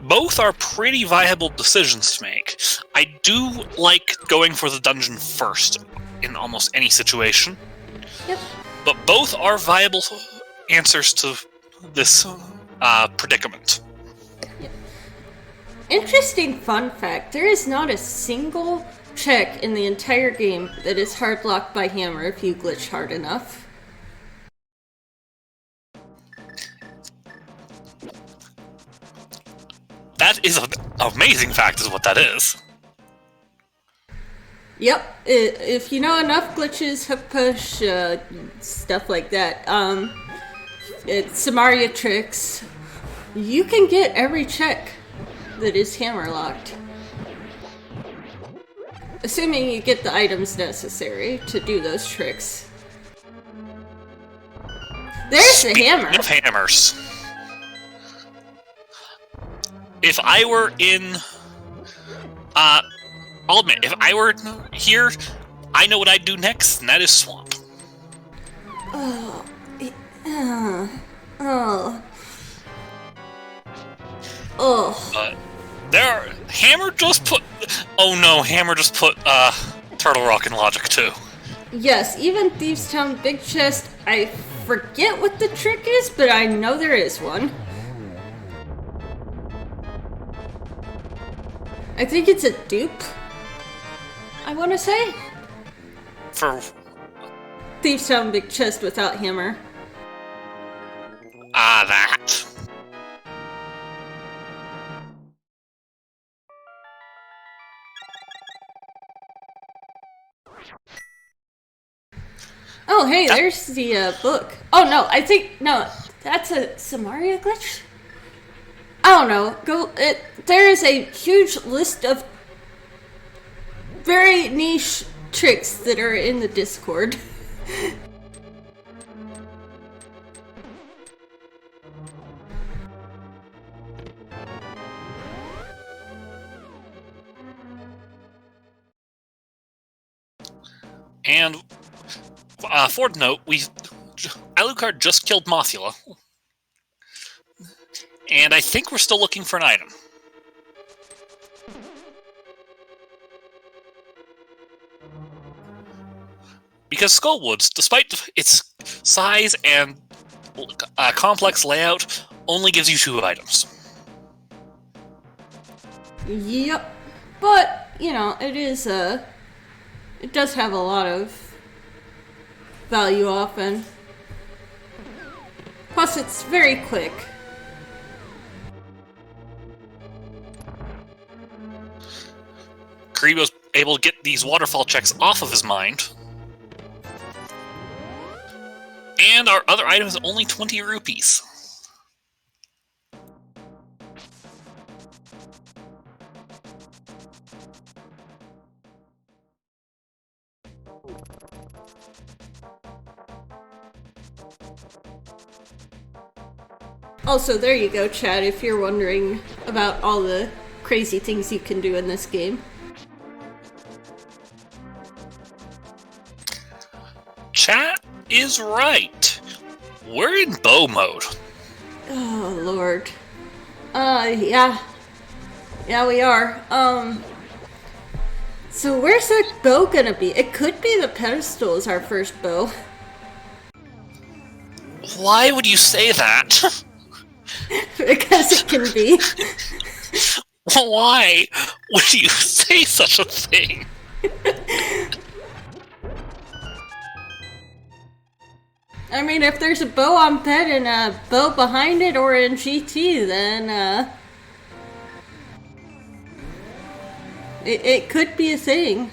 Both are pretty viable decisions to make. I do like going for the dungeon first in almost any situation.
Yep.
But both are viable answers to this predicament.
Yep. Interesting fun fact, there is not a single check in the entire game that is hard locked by Hammer if you glitch hard enough.
That is an amazing fact, is what that is.
Yep, if you know enough glitches, hook push, stuff like that, Samaria tricks, you can get every check that is hammer locked. Assuming you get the items necessary to do those tricks. There's the hammer!
Of hammers. If I were in... I'll admit, if I were here, I know what I'd do next, and that is Swamp. Hammer just put... Oh no, Hammer just put, Turtle Rock in Logic too.
Yes, even Thieves Town Big Chest, I forget what the trick is, but I know there is one. I think it's a dupe, I want to say.
For...
Thieves Town Big Chest without hammer.
That.
Oh, hey, there's the book. Oh, no, I think... No, that's a Samaria glitch? I don't know. There is a huge list of very niche tricks that are in the Discord.
And for the note, Alucard just killed Mothula. And I think we're still looking for an item. Because Skullwoods, despite its size and complex layout, only gives you 2 items.
Yep. But, you know, it is It does have a lot of value often. Plus, it's very quick.
Kuriboh's able to get these waterfall checks off of his mind. And our other item is only 20 rupees.
Also, there you go, Chad, if you're wondering about all the crazy things you can do in this game.
Chat is right. We're in bow mode.
Oh, Lord. Yeah. Yeah, we are. So where's that bow gonna be? It could be the pedestal as our first bow.
Why would you say that?
Because it can be.
Why would you say such a thing?
I mean, if there's a bow on ped and a bow behind it or in GT, then, it could be a thing.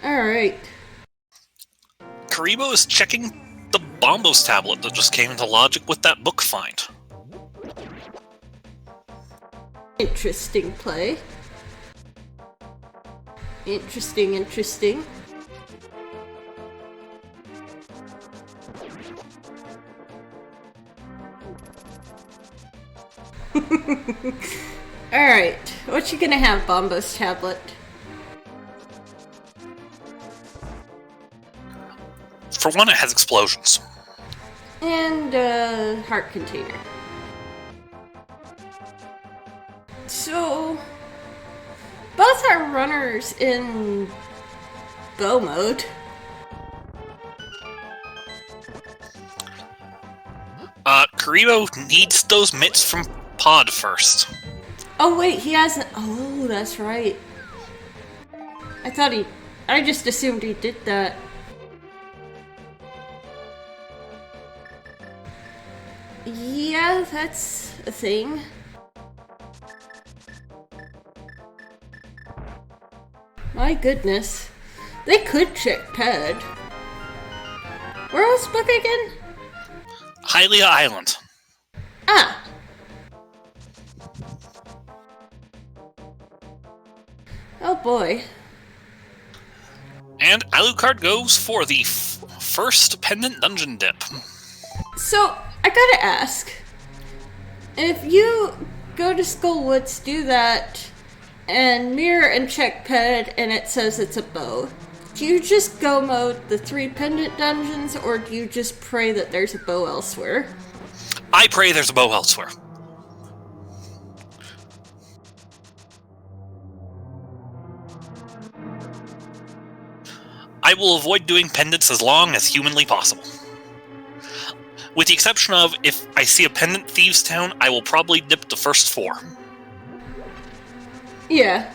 Alright.
Kuriboh is checking the Bombos tablet that just came into logic with that book find.
Interesting play. Interesting. Alright, what you gonna have, Bombos tablet?
For one, it has explosions.
And, heart container. So, both are runners in bow mode.
Kuriboh needs those mitts from Pod first.
Oh wait, he hasn't. Oh, that's right. I just assumed he did that. Yeah, that's a thing. My goodness. They could check ped. Where was the book again?
Hylia Island.
Ah. Oh boy.
And Alucard goes for the first pendant dungeon dip.
So, I gotta ask. If you go to Skullwoods, do that, and mirror and check ped, and it says it's a bow, do you just go mode the 3 pendant dungeons, or do you just pray that there's a bow elsewhere?
I pray there's a bow elsewhere. I will avoid doing pendants as long as humanly possible. With the exception of, if I see a pendant Thieves Town, I will probably dip the first 4.
Yeah.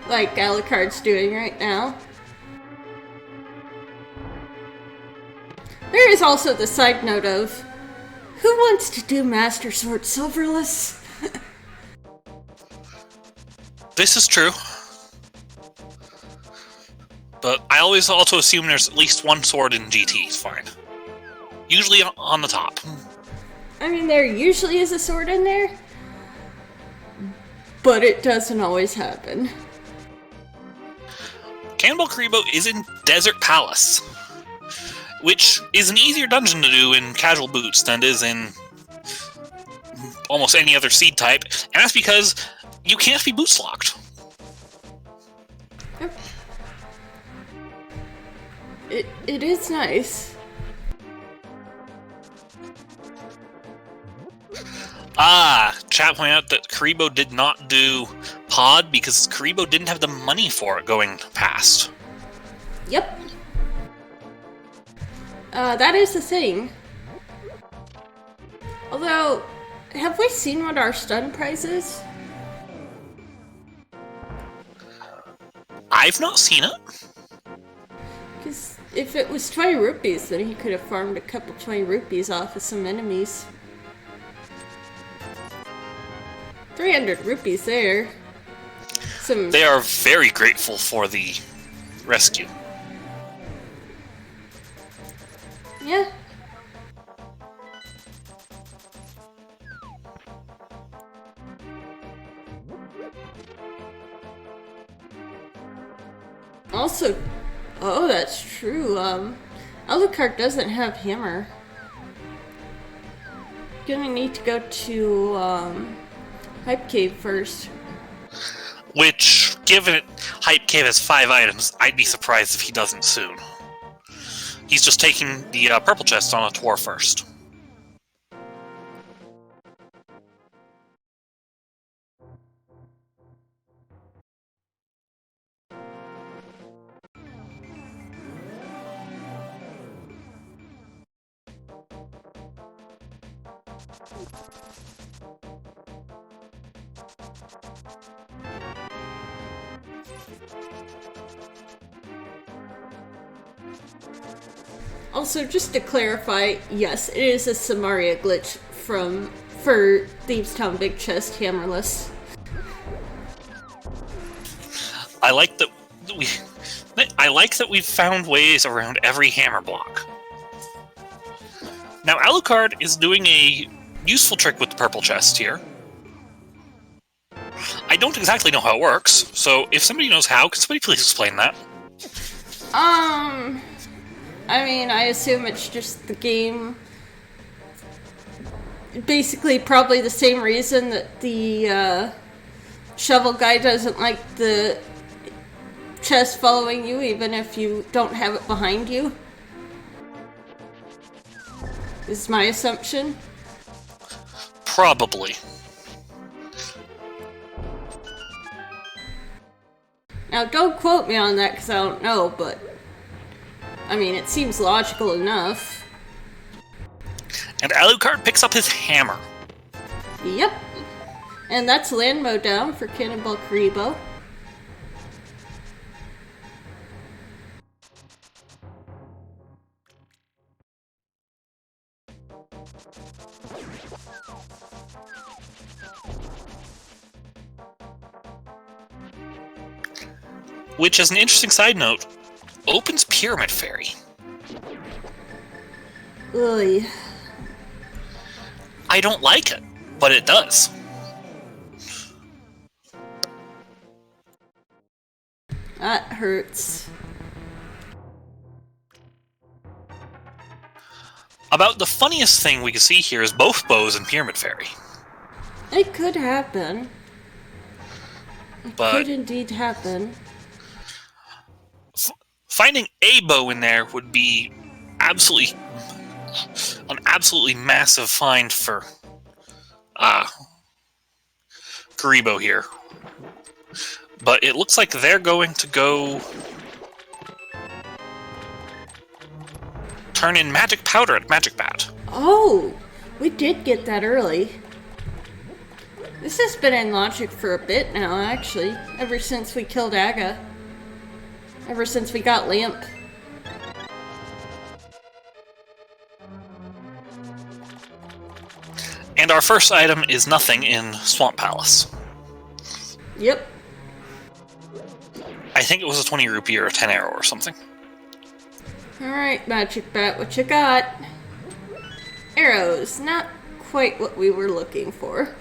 Like Alucard's doing right now. There is also the side note of, who wants to do Master Sword Silverless?
This is true. But I always also assume there's at least one sword in GT, it's fine. Usually on the top.
I mean, there usually is a sword in there, but it doesn't always happen.
Cannonballkuriboh is in Desert Palace, which is an easier dungeon to do in casual boots than it is in almost any other seed type, and that's because you can't be boots locked.
Yep. It is nice.
chat pointed out that Kuriboh did not do pod because Kuriboh didn't have the money for it going past.
Yep. That is the thing. Although, have we seen what our stun prize is?
I've not seen it.
Because if it was 20 rupees, then he could have farmed a couple 20 rupees off of some enemies. 300 rupees there.
They are very grateful for the rescue.
Yeah. Also, oh, that's true. Alucard doesn't have hammer. Gonna need to go to Hype Cave first.
Which, given it, Hype Cave has 5 items, I'd be surprised if he doesn't soon. He's just taking the purple chest on a tour first.
Also, just to clarify, yes, it is a Samaria glitch for Thieves' Town Big Chest Hammerless.
I like that we've found ways around every hammer block. Now, Alucard is doing a useful trick with the purple chest here. I don't exactly know how it works, so if somebody knows how, can somebody please explain that?
I mean, I assume it's just the game. Basically, probably the same reason that the shovel guy doesn't like the chest following you, even if you don't have it behind you. Is my assumption.
Probably.
Now, don't quote me on that because I don't know, but I mean, it seems logical enough.
And Alucard picks up his hammer.
Yep. And that's land mode down for Cannonballkuriboh.
Which, as an interesting side note, opens Pyramid Fairy.
Ugh.
I don't like it, but it does.
That hurts.
About the funniest thing we can see here is both bows and Pyramid Fairy.
It could happen. It
But
could indeed happen.
Finding a bow in there would be an absolutely massive find for Kuriboh here. But it looks like they're going to go turn in magic powder at Magic Bat.
Oh, we did get that early. This has been in logic for a bit now, actually. Ever since we killed Aga. Ever since we got Lamp.
And our first item is nothing in Swamp Palace.
Yep.
I think it was a 20 rupee or a 10 arrow or something.
Alright, Magic Bat, what you got? Arrows. Not quite what we were looking for.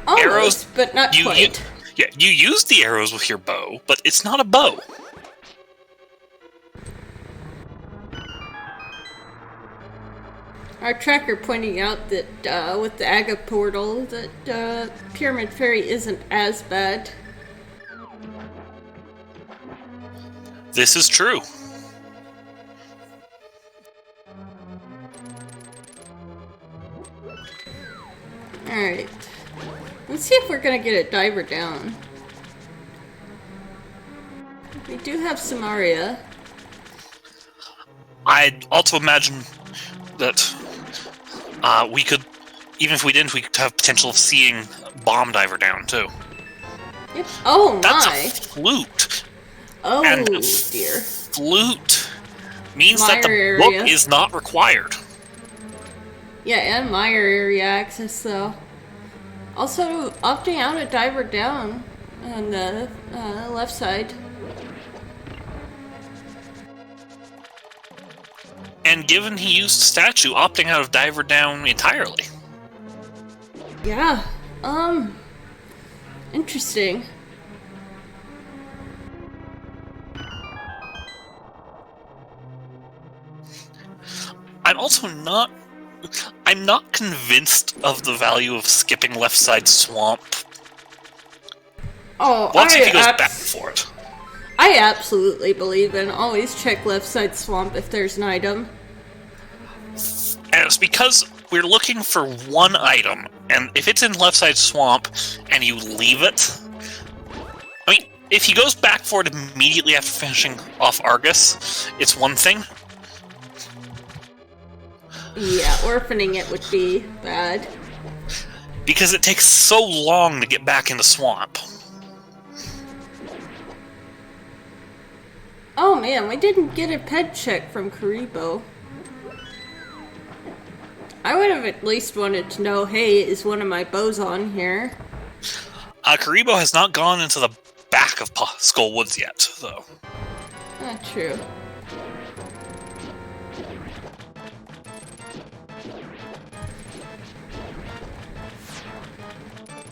Almost,
arrows,
but not quite.
You use the arrows with your bow, but it's not a bow.
Our tracker pointing out that with the Aga portal, that Pyramid Fairy isn't as bad.
This is true.
Alright. Let's see if we're gonna get a diver down. We do have Samaria.
I'd also imagine that we could, even if we didn't, we could have potential of seeing Bomb Diver down too.
Yep. Oh my!
That's a flute.
Oh
and
dear.
Flute means
Mire
that the
area.
book is not required.
Yeah, and Mire area access though. Also, opting out a diver down on the left side.
And given he used statue, opting out of diver down entirely.
Yeah. Interesting.
I'm not convinced of the value of skipping left side swamp.
Oh,
Once he goes back for it.
I absolutely believe in always check left side swamp if there's an item.
And it's because we're looking for one item, and if it's in left side swamp and you leave it, I mean, if he goes back for it immediately after finishing off Argus, it's one thing.
Yeah, orphaning it would be bad.
Because it takes so long to get back in the swamp.
Oh man, we didn't get a ped check from Kuriboh. I would have at least wanted to know, hey, is one of my bows on here?
Kuriboh has not gone into the back of Skull Woods yet, though.
True.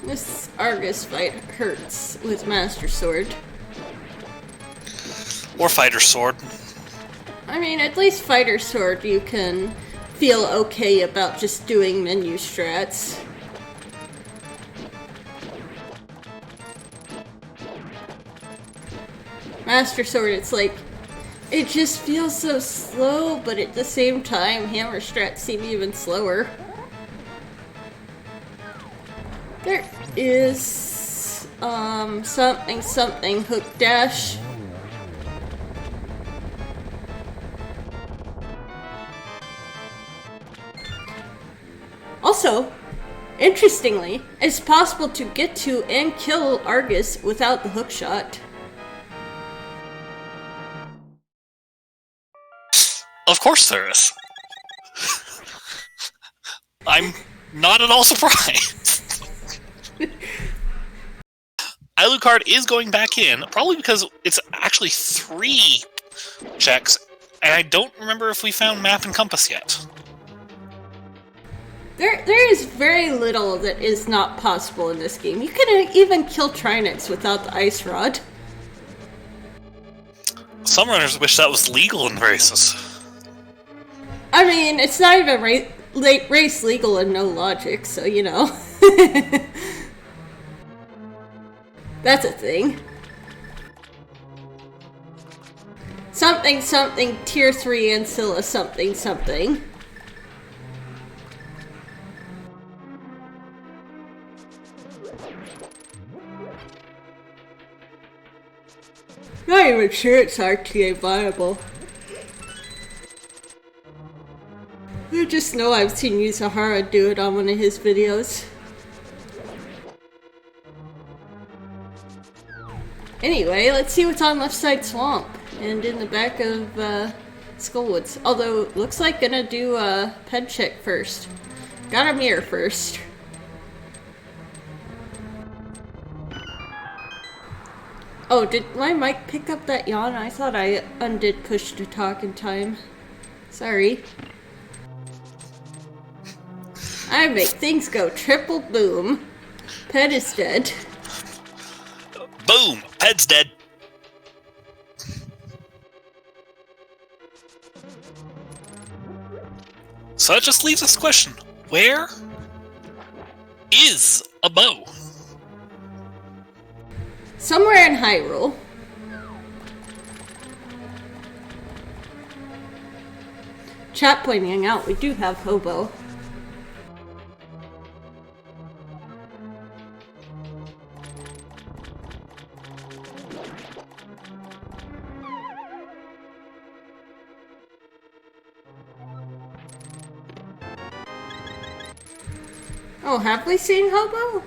This Argus fight hurts with Master Sword.
Or Fighter Sword.
I mean, at least Fighter Sword you can feel okay about just doing menu strats. Master Sword, it's like, it just feels so slow, but at the same time, hammer strats seem even slower. There is, something hook dash. Also, interestingly, it's possible to get to and kill Argus without the hookshot.
Of course there is. I'm not at all surprised. Alucard is going back in, probably because it's actually 3 checks, and I don't remember if we found map and compass yet.
There is very little that is not possible in this game. You can even kill Trinix without the ice rod.
Some runners wish that was legal in races.
I mean, it's not even race legal and no logic, so you know. That's a thing. Something, tier 3 Ancilla something. Not even sure it's RTA viable. I just know I've seen Yuzahara do it on one of his videos. Anyway, let's see what's on left side swamp and in the back of Skullwoods. Although, looks like gonna do a ped check first. Gotta mirror first. Oh, did my mic pick up that yawn? I thought I undid push to talk in time. Sorry. I make things go triple boom. Ped is dead.
Boom! Ped's dead. So that just leaves us a question. Where is a bow?
Somewhere in Hyrule. Chat pointing out, we do have Hobo. Oh, have we seen Hobo?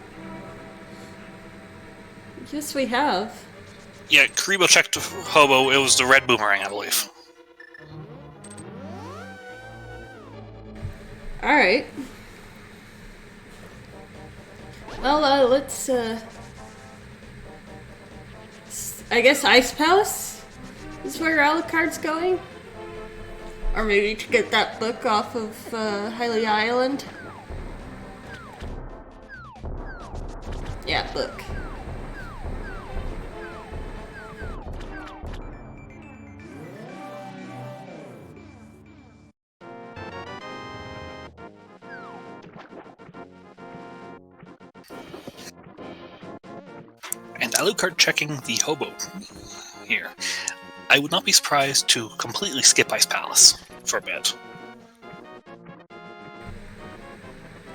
Yes, we have.
Yeah, Kuriboh checked Hobo. It was the red boomerang, I believe.
Alright. Well, let's, I guess Ice Palace is where Alucard's going? Or maybe to get that book off of, Hylia Island? Yeah, book.
And Alucard checking the Hobo here. I would not be surprised to completely skip Ice Palace for a bit.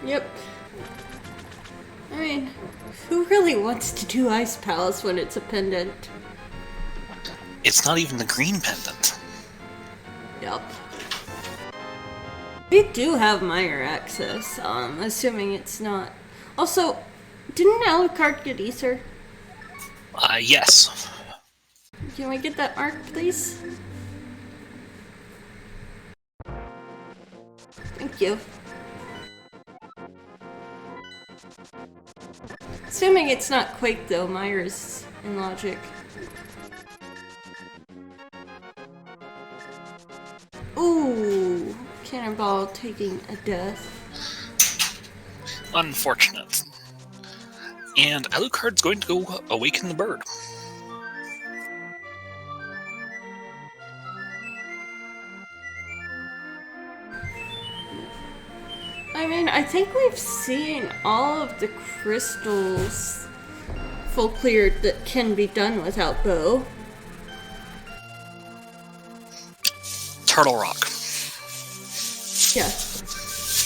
Yep. I mean, who really wants to do Ice Palace when it's a pendant?
It's not even the green pendant.
Yep. We do have Meyer access, assuming it's not. Also, didn't Alucard get Ether?
Yes.
Can we get that mark, please? Thank you. Assuming it's not Quake, though, Myers in logic. Ooh, Cannonball taking a death.
Unfortunate. And Alucard's going to go awaken the bird.
I mean, I think we've seen all of the crystals full cleared that can be done without bow.
Turtle Rock.
Yeah.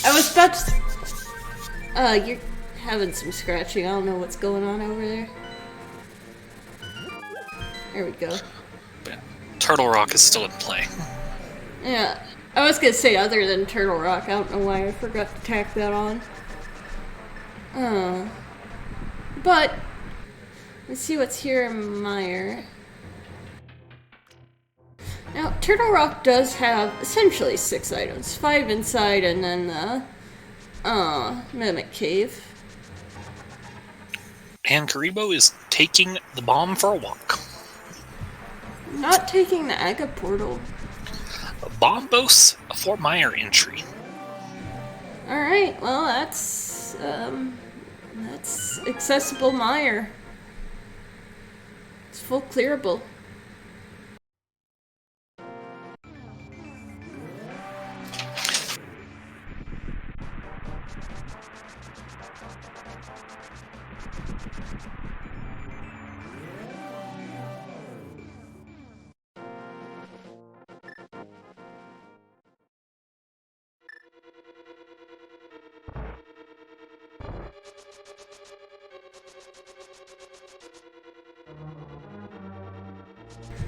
I was about to... you're having some scratching. I don't know what's going on over there. There we go.
Yeah. Turtle Rock is still in play.
Yeah. I was gonna say other than Turtle Rock. I don't know why I forgot to tack that on. But... let's see what's here in Meyer. Now, Turtle Rock does have essentially 6 items. 5 inside and then the Mimic Cave.
And Kuriboh is taking the bomb for a walk.
Not taking the Aga portal.
Bomb boasts a Fort Meyer entry.
Alright, well that's accessible Meyer. It's full clearable.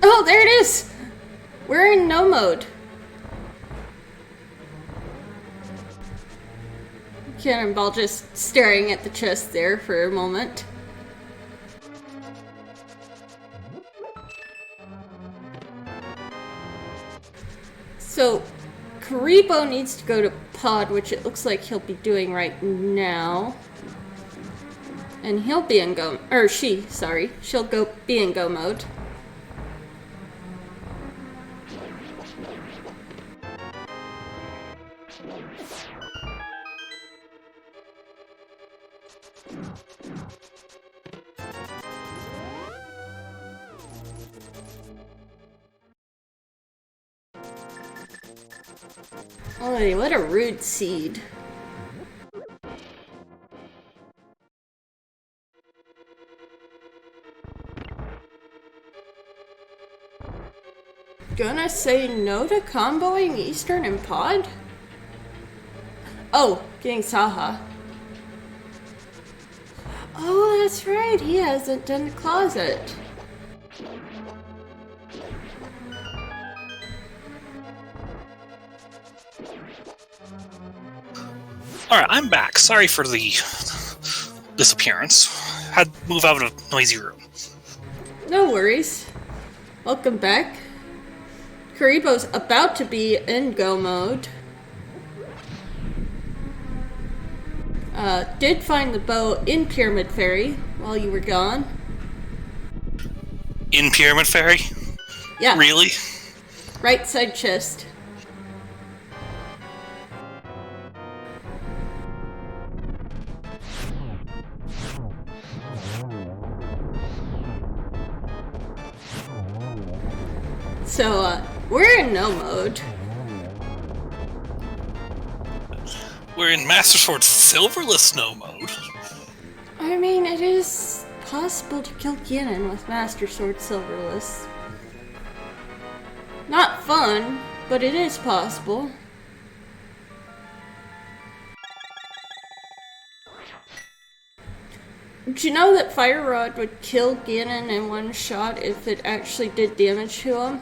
Oh, there it is! We're in no mode. Cannonball just staring at the chest there for a moment. So, Kuriboh needs to go to pod, which it looks like he'll be doing right now. And he'll be in go, or she, sorry. She'll be in go mode. Oy, what a rude seed. Gonna say no to comboing Eastern and Pod? Oh, getting Saha. Oh, that's right, he hasn't done the closet.
Alright, I'm back. Sorry for the disappearance. Had to move out of a noisy room.
No worries. Welcome back. Kuriboh's about to be in go mode. Did find the bow in Pyramid Fairy while you were gone.
In Pyramid Fairy?
Yeah.
Really?
Right side chest. So, we're in no mode.
We're in Master Sword Silverless no mode.
I mean, it is possible to kill Ganon with Master Sword Silverless. Not fun, but it is possible. Did you know that Fire Rod would kill Ganon in one shot if it actually did damage to him?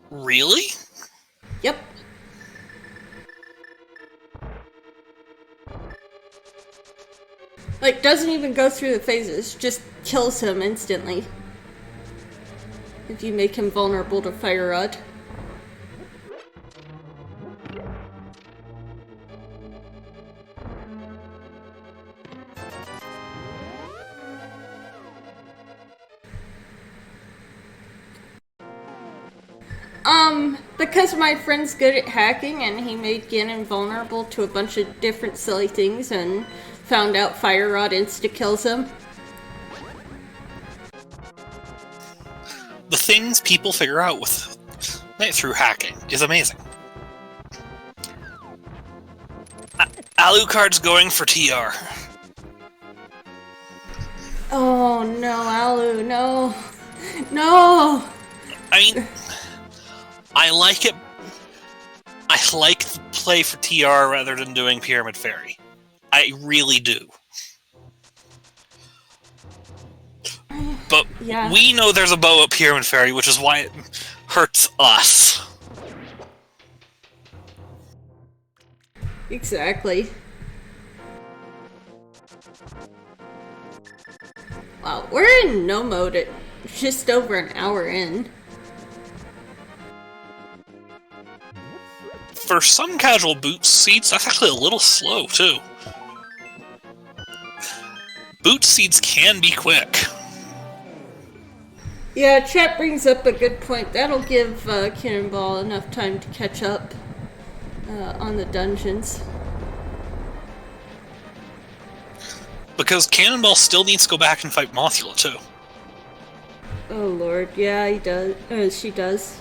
Really?
Yep. Like, doesn't even go through the phases, just kills him instantly. If you make him vulnerable to Fire Rod. Because my friend's good at hacking and he made Ganon vulnerable to a bunch of different silly things and found out Fire Rod insta-kills him.
The things people figure out through hacking is amazing. Alucard's going for TR.
Oh no, Alu, no. No!
I mean, I like it. I like the play for TR rather than doing Pyramid Fairy. I really do. But
yeah.
We know there's a bow at Pyramid Fairy, which is why it hurts us.
Exactly. Wow, we're in no mode at just over an hour in.
For some casual boot seeds, that's actually a little slow, too. Boot seeds can be quick.
Yeah, chat brings up a good point. That'll give Cannonball enough time to catch up on the dungeons.
Because Cannonball still needs to go back and fight Mothula, too.
Oh lord, yeah, he does. She does.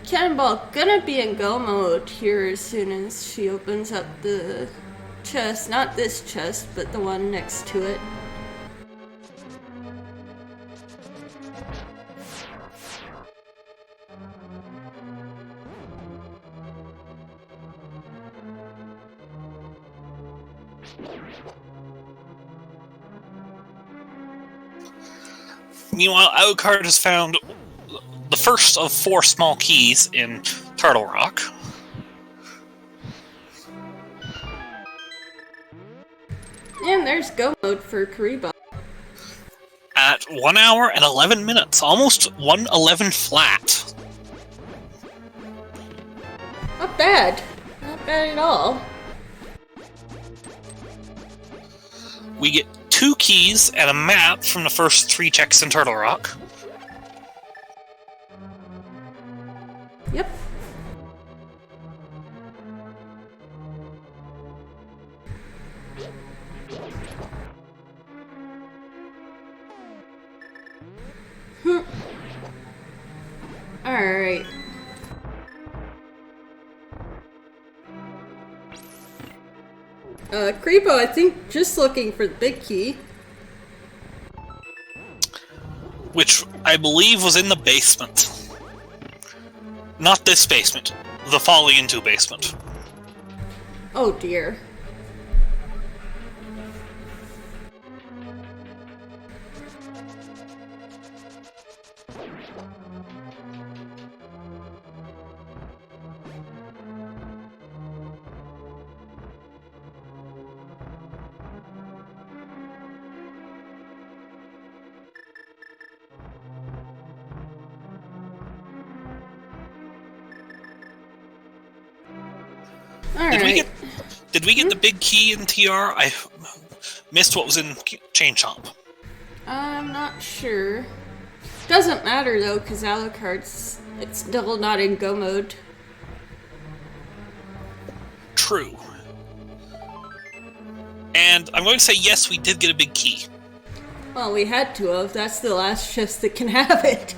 Cannonball gonna be in go mode here as soon as she opens up the chest. Not this chest, but the one next to it.
Meanwhile, Alucard has found the first of 4 small keys in Turtle Rock.
And there's go mode for Kuriboh.
At 1 hour and 11 minutes, almost 1:11 flat.
Not bad. Not bad at all.
We get 2 keys and a map from the first 3 checks in Turtle Rock.
Yep. Alright. Kuriboh, I think, just looking for the big key.
Which I believe was in the basement. Not this basement. the falling into basement.
Oh dear.
Did we get the big key in TR? I missed what was in Chain Chomp.
I'm not sure. Doesn't matter though, because Alucard's it's still not in go mode.
True. And I'm going to say yes, we did get a big key.
Well, we had to have. That's the last chest that can have it.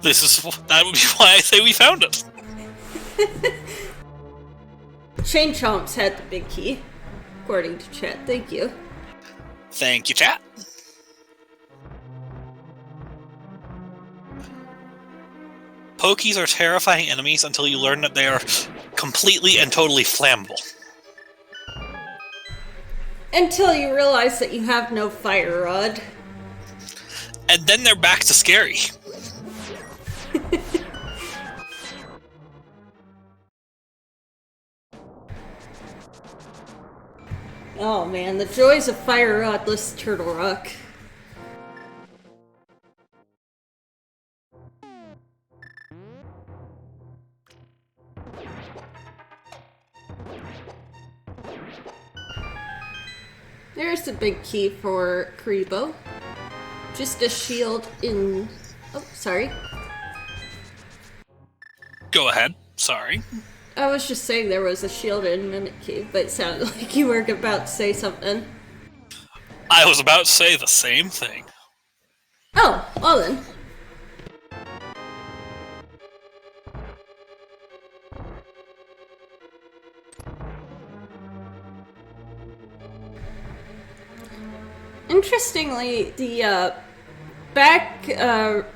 That would be why I say we found it.
Chain Chomps had the big key, according to chat. Thank you.
Thank you, chat. Pokies are terrifying enemies until you learn that they are completely and totally flammable.
Until you realize that you have no fire rod.
And then they're back to scary.
Oh man, the joys of fire rodless Turtle Rock. There's the big key for Kuriboh. Just a shield in... Oh, sorry.
Go ahead. Sorry.
I was just saying there was a shield in Mimic Key, but it sounded like you were about to say something.
I was about to say the same thing.
Oh, well then. Interestingly, the back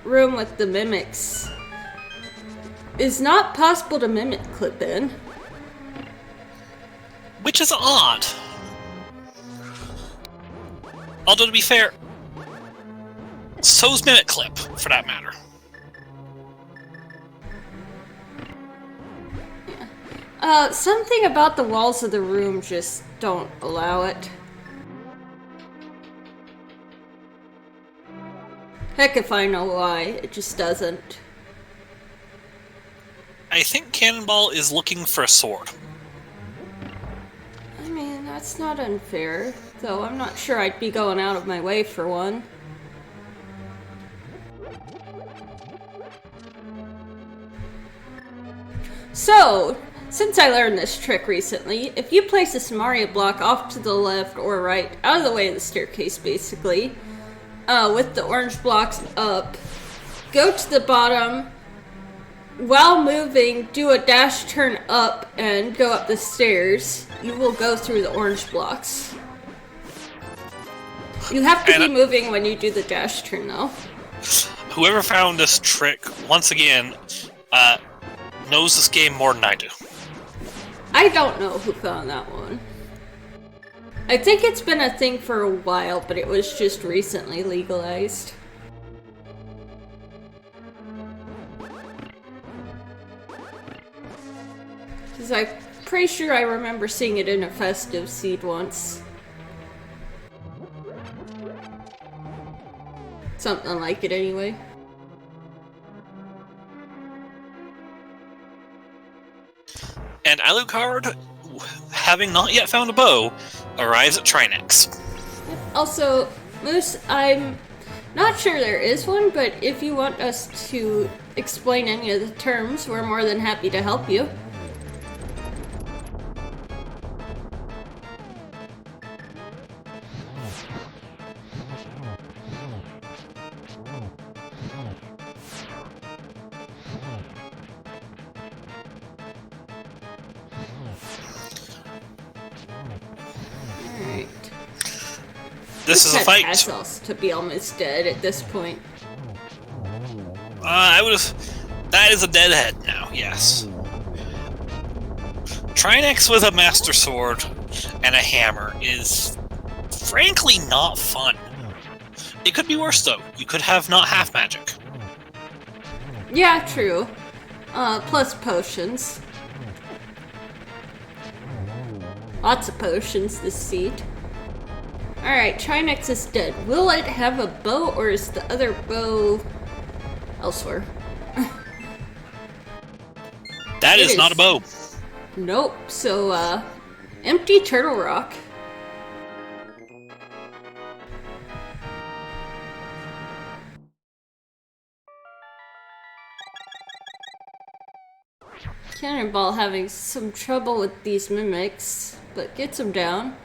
room with the mimics is not possible to mimic clip in.
Which is odd. Although, to be fair, so's Mimic Clip, for that matter.
Something about the walls of the room just don't allow it. Heck if I know why, it just doesn't.
I think Cannonball is looking for a sword.
I mean, that's not unfair, though I'm not sure I'd be going out of my way for one. So, since I learned this trick recently, if you place a Samaria block off to the left or right, out of the way of the staircase basically, with the orange blocks up, go to the bottom, while moving, do a dash turn up and go up the stairs. You will go through the orange blocks. You have to be moving when you do the dash turn, though.
Whoever found this trick, once again, knows this game more than I do.
I don't know who found that one. I think it's been a thing for a while, but it was just recently legalized. Because I'm pretty sure I remember seeing it in a festive seed once. Something like it anyway.
And Alucard, having not yet found a bow, arrives at Trinex.
Also, Moose, I'm not sure there is one, but if you want us to explain any of the terms, we're more than happy to help you.
This is a fight.
Has to be almost dead at this point.
That is a dead head now. Yes. Trinex with a Master Sword and a hammer is frankly not fun. It could be worse though. You could have not half magic.
Yeah, true. Plus potions. Lots of potions this seed. Alright, Trinex is dead. Will it have a bow, or is the other bow elsewhere?
That is not a bow.
Nope. So, empty Turtle Rock. Cannonball having some trouble with these mimics, but gets them down.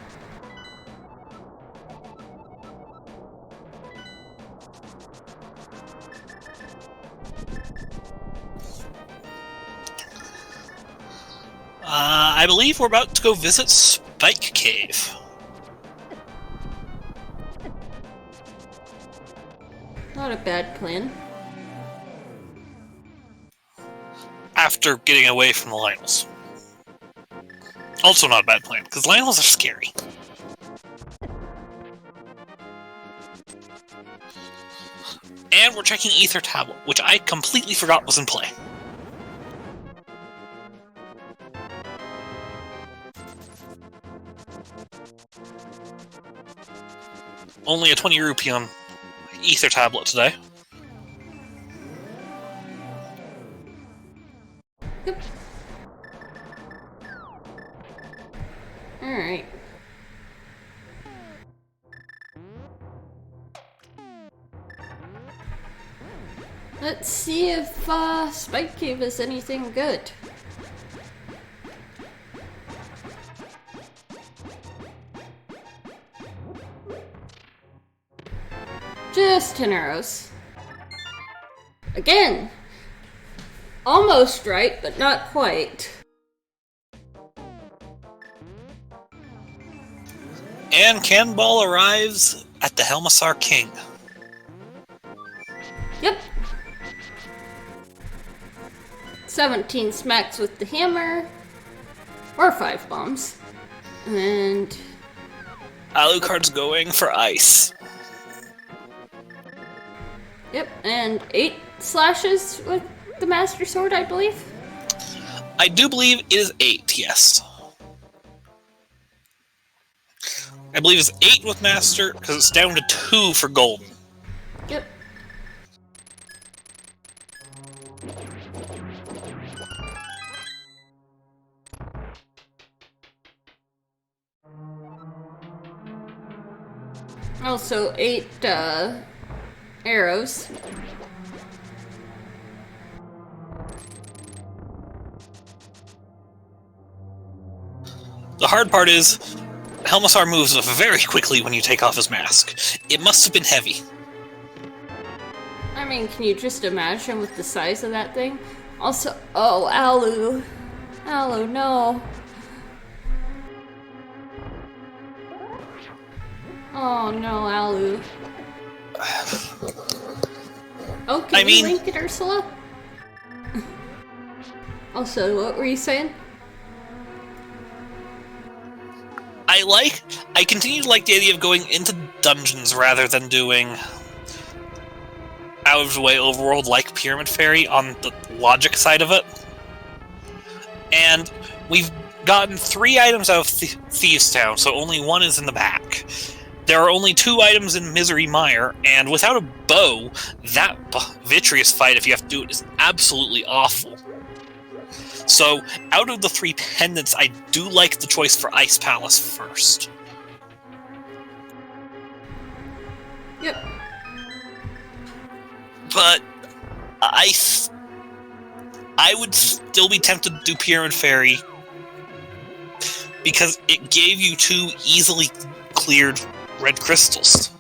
I believe we're about to go visit Spike Cave.
Not a bad plan.
After getting away from the Lionels. Also not a bad plan, because Lionels are scary. And we're checking Ether Tablet, which I completely forgot was in play. Only a 20 rupee on Ether Tablet today.
Yep. Alright. Let's see if Spike Cave is anything good. Just 10 arrows. Again! Almost right, but not quite.
And Cannonball arrives at the Helmassar King.
Yep. 17 smacks with the hammer. Or 5 bombs. And
Alucard's going for ice.
yep, and 8 slashes with the Master Sword, I believe.
I do believe it is 8, yes. I believe it's 8 with Master, because it's down to 2 for Golden.
Yep. Also 8 arrows.
The hard part is, Helmassar moves very quickly when you take off his mask. It must have been heavy.
I mean, can you just imagine with the size of that thing? Also, oh, Alu. Alu, no. Oh no, Alu. Oh, can you link it, Ursula? Also, what were you saying?
I continue to like the idea of going into dungeons rather than doing out of the way overworld like Pyramid Fairy on the logic side of it. And we've gotten 3 items out of Thieves Town, so only 1 is in the back. There are only 2 items in Misery Mire, and without a bow, that Vitreous fight, if you have to do it, is absolutely awful. So, out of the 3 pendants, I do like the choice for Ice Palace first.
Yep.
But I would still be tempted to do Pyramid Fairy because it gave you 2 easily cleared red crystals.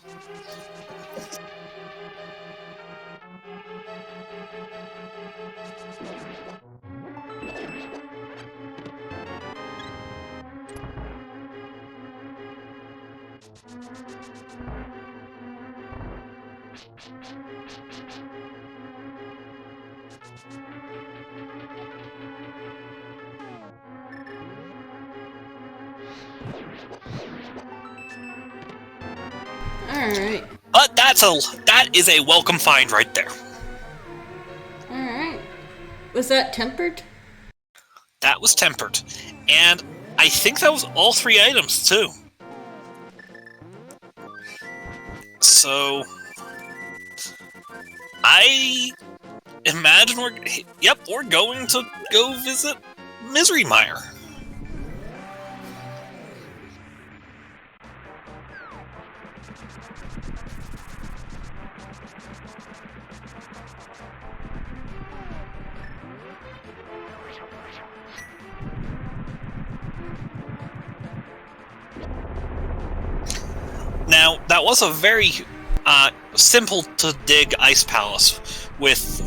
Alright.
But that is a welcome find right there.
Alright. Was that tempered?
That was tempered. And I think that was all 3 items, too. So I imagine we're going to go visit Misery Mire. Now, that was a very simple to dig ice palace with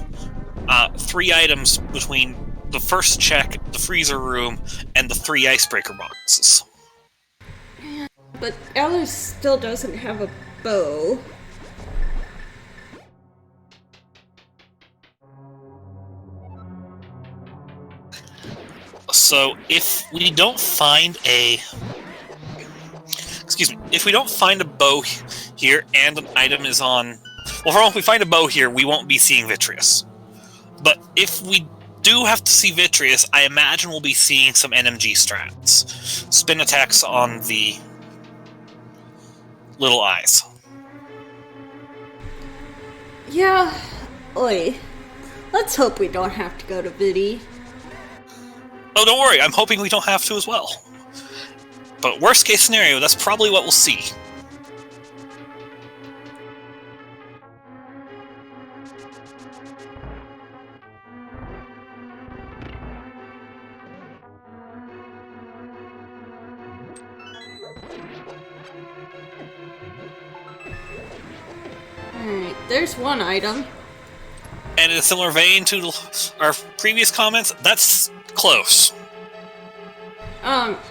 3 items between the first check, the freezer room, and the 3 icebreaker boxes.
But Alu still doesn't have a bow.
So, if we don't find a... Excuse me. If we don't find a bow here and an item is on... Well, if we find a bow here, we won't be seeing Vitreous. But if we do have to see Vitreous, I imagine we'll be seeing some NMG strats. Spin attacks on the little eyes.
Yeah. Oi. Let's hope we don't have to go to Vidi.
Oh, don't worry. I'm hoping we don't have to as well. But worst case scenario, that's probably what we'll see.
Alright, there's one item.
And in a similar vein to our previous comments, that's close.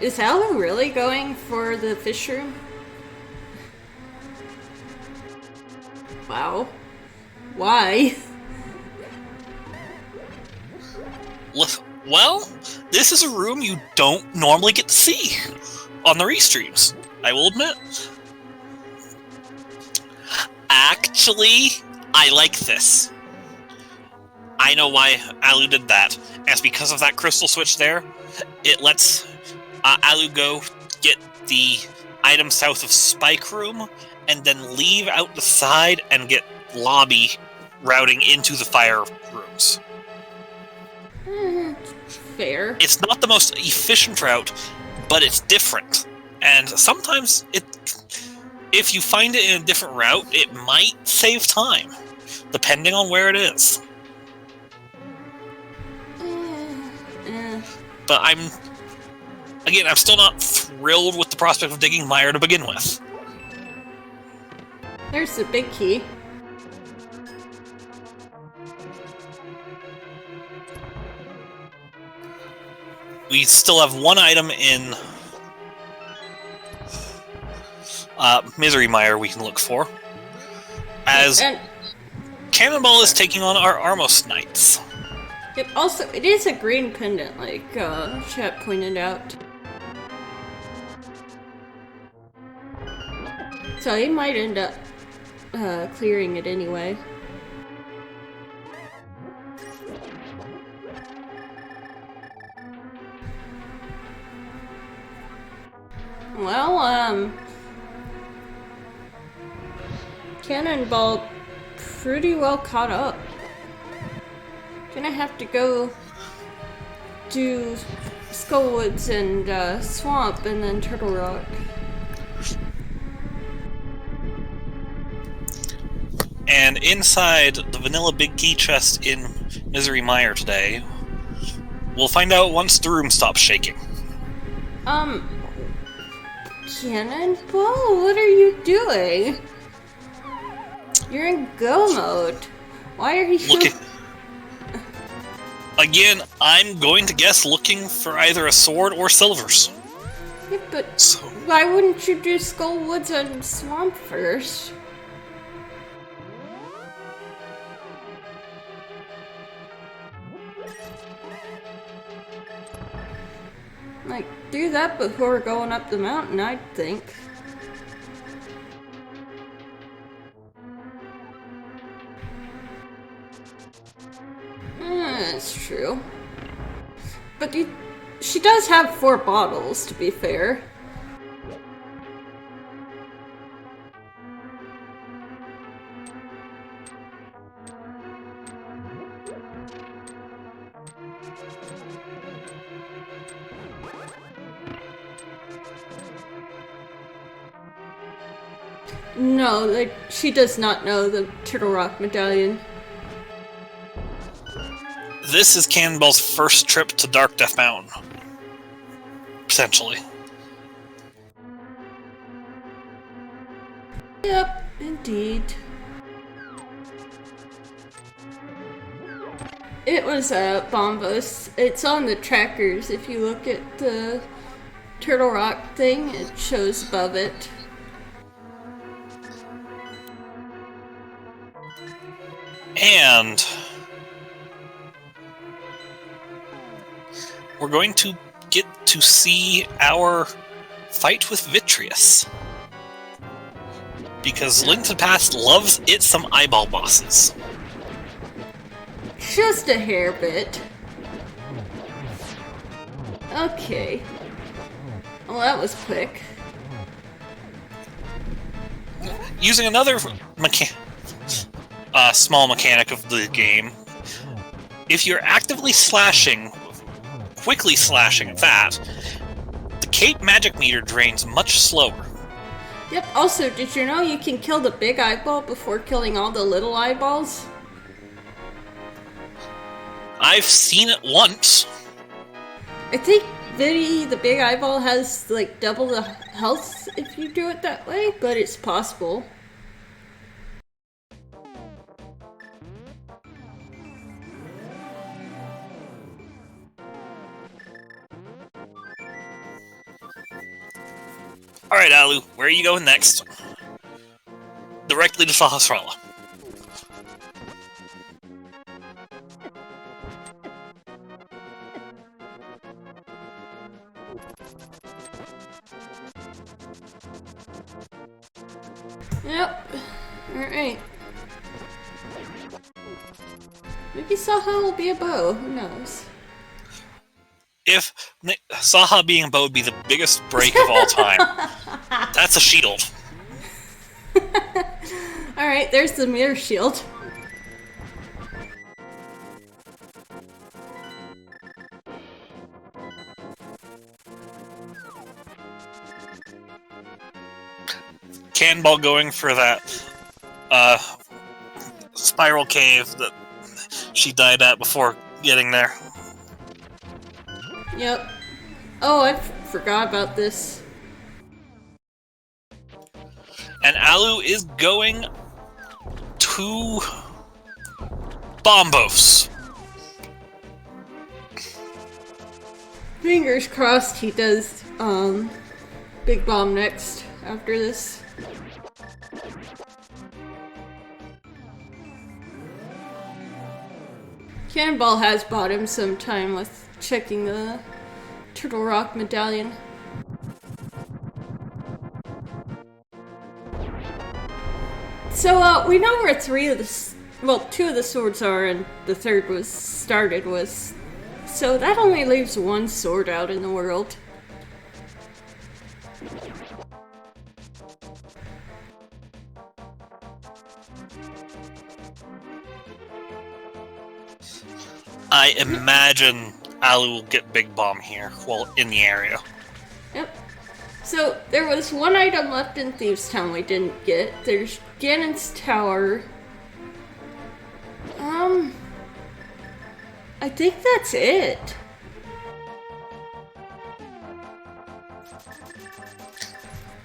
Is Alu really going for the fish room? Wow. Why?
Well, this is a room you don't normally get to see on the restreams, I will admit. Actually, I like this. I know why Alu did that. And it's because of that crystal switch there. It lets Alu go get the item south of Spike Room, and then leave out the side and get lobby routing into the fire rooms.
Fair.
It's not the most efficient route, but it's different. And sometimes, if you find it in a different route, it might save time, depending on where it is. But I'm still not thrilled with the prospect of digging Mire to begin with.
There's the big key.
We still have one item in Misery Mire we can look for, as Cannonball is taking on our Armos Knights.
It is a green pendant, like Chat pointed out. So he might end up clearing it anyway. Well, Cannonball pretty well caught up. Gonna have to go do Skullwoods and Swamp and then Turtle Rock.
And inside the vanilla big key chest in Misery Mire today, we'll find out once the room stops shaking.
Cannonball, what are you doing? You're in go mode. Why are you...
Again, I'm going to guess looking for either a sword or silvers.
Yeah, but why wouldn't you do Skullwoods and Swamp first? Like, do that before going up the mountain, I think. That's true. But she does have 4 bottles, to be fair. No, like, she does not know the Turtle Rock medallion.
This is Cannonball's first trip to Dark Death Mountain. Potentially.
Yep, indeed. It was Bombos. It's on the trackers. If you look at the Turtle Rock thing, it shows above it.
And we're going to get to see our fight with Vitreous. Because Link to the Past loves it some eyeball bosses.
Just a hair bit. Okay. Well, that was quick.
Using another small mechanic of the game, if you're actively slashing, quickly slashing at that, the cape magic meter drains much slower.
Yep, also, did you know you can kill the big eyeball before killing all the little eyeballs?
I've seen it once.
I think the big eyeball has, like, double the health if you do it that way, but it's possible.
Alright, Alu, where are you going next? Directly to Sahasrara.
Yep. Alright. Maybe Saha will be a bow. Who knows?
If Saha being a bow would be the biggest break of all time, that's a shield.
Alright, there's the mirror shield.
Cannonball going for that spiral cave that she died at before getting there.
Yep. Oh, I forgot about this.
And Alu is going to Bombos.
Fingers crossed he does Big Bomb next after this. Cannonball has bought him some time with checking the Turtle Rock medallion. So, we know where 2 of the swords are, and the third was started with. So that only leaves 1 sword out in the world.
I imagine Alu will get Big Bomb here while in the area.
Yep. So, there was 1 item left in Thieves' Town we didn't get. There's Ganon's Tower. I think that's it.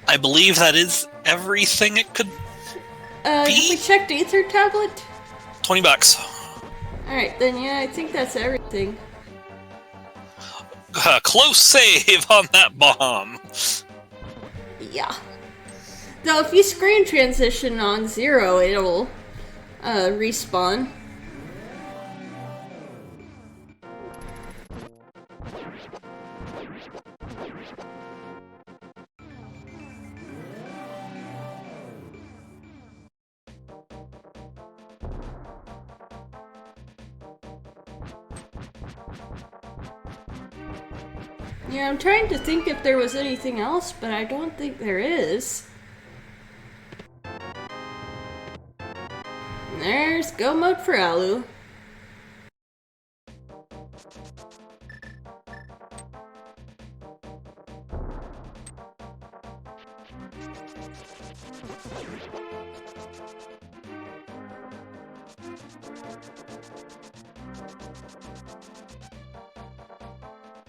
I believe that is everything it could
Have
be.
we checked Aether Tablet?
$20.
Alright, then yeah, I think that's everything.
Close save on that bomb.
Yeah. Though if you screen transition on 0, it'll respawn. Yeah, I'm trying to think if there was anything else, but I don't think there is. There's go mode for Alu.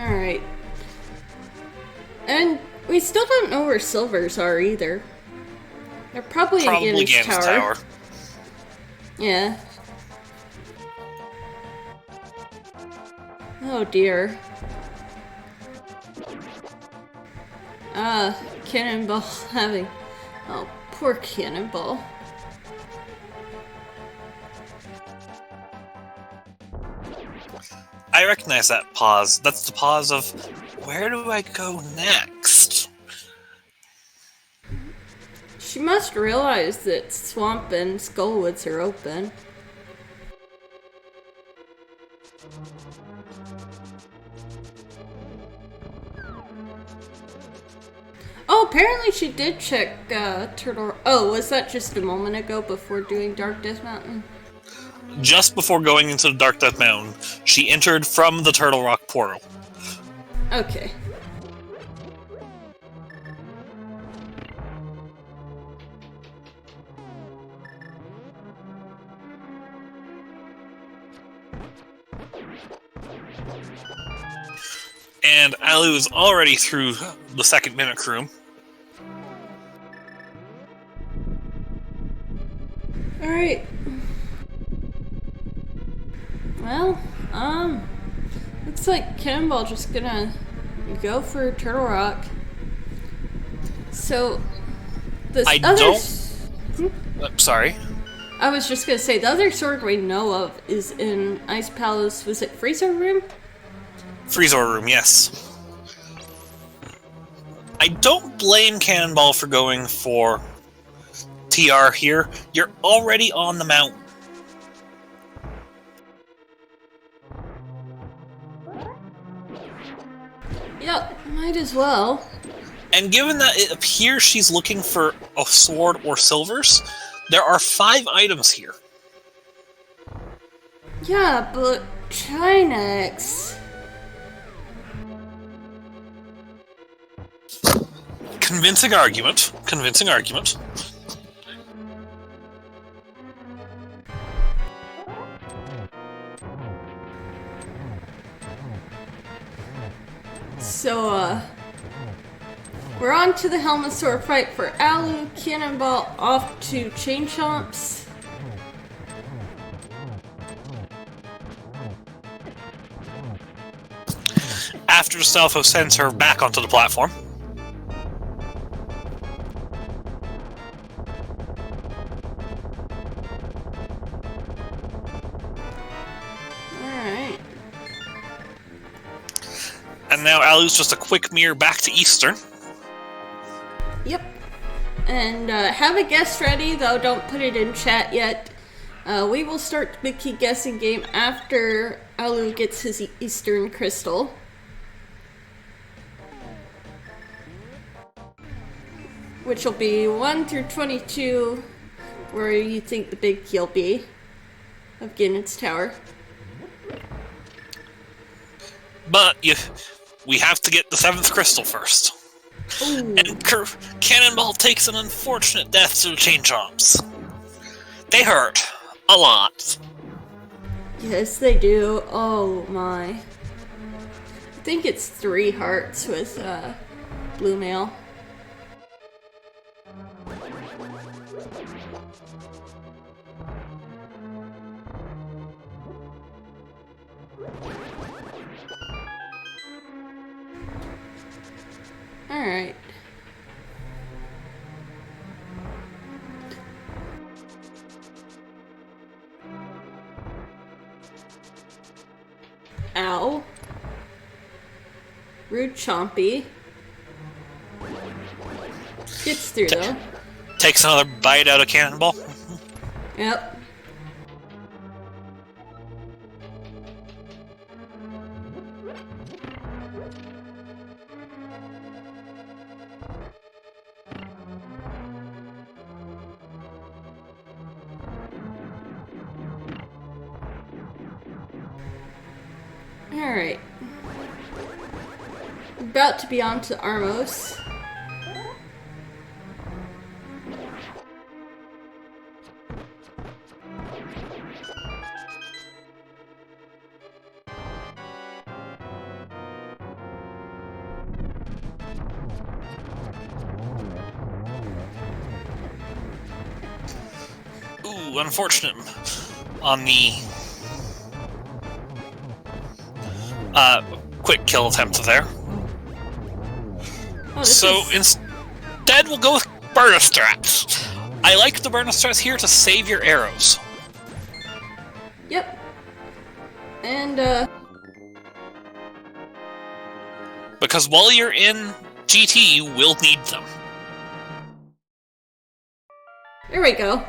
Alright. And we still don't know where silvers are either. They're probably in Ganon's tower. Yeah. Oh dear. Cannonball having... Oh, poor Cannonball.
I recognize that pause. That's the pause of, where do I go next?
She must realize that Swamp and Skullwoods are open. Oh, apparently she did check Turtle... Oh, was that just a moment ago before doing Dark Death Mountain?
Just before going into the Dark Death Mountain, she entered from the Turtle Rock portal.
Okay.
And Alu is already through the second mimic room.
Alright. Well, looks like Cannonball just gonna go for Turtle Rock. So, this
I'm sorry.
I was just gonna say, the other sword we know of is in Ice Palace. Was it Freezer Room?
Freezer Room, yes. I don't blame Cannonball for going for TR here. You're already on the mountain.
Yep, might as well.
And given that it appears she's looking for a sword or silvers, there are 5 items here.
Yeah, but Chinex...
Convincing argument. Convincing argument.
So, we're on to the Helmet Sword fight for Alu. Cannonball off to Chain Chomps.
After Stalfo sends her back onto the platform.
Alright.
And now Alu's just a quick mirror back to Eastern.
Yep. And have a guess ready, though don't put it in chat yet. We will start the key guessing game after Alu gets his Eastern Crystal. Which will be 1 through 22, where you think the big key will be of Ganon's Tower.
But we have to get the 7th crystal first.
Ooh.
And Cannonball takes an unfortunate death to the Chain Chomps. They hurt. A lot.
Yes, they do. Oh my. I think it's 3 hearts with Blue Mail. Alright. Ow. Rude Chompy. Gets through though.
Takes another bite out of Cannonball.
Yep. Alright. About to be on to Armos.
Ooh, unfortunate on the quick kill attempt there.
Oh,
so instead we'll go with burner straps. I like the burner straps here to save your arrows.
Yep. And
because while you're in GT, you will need them.
there we go.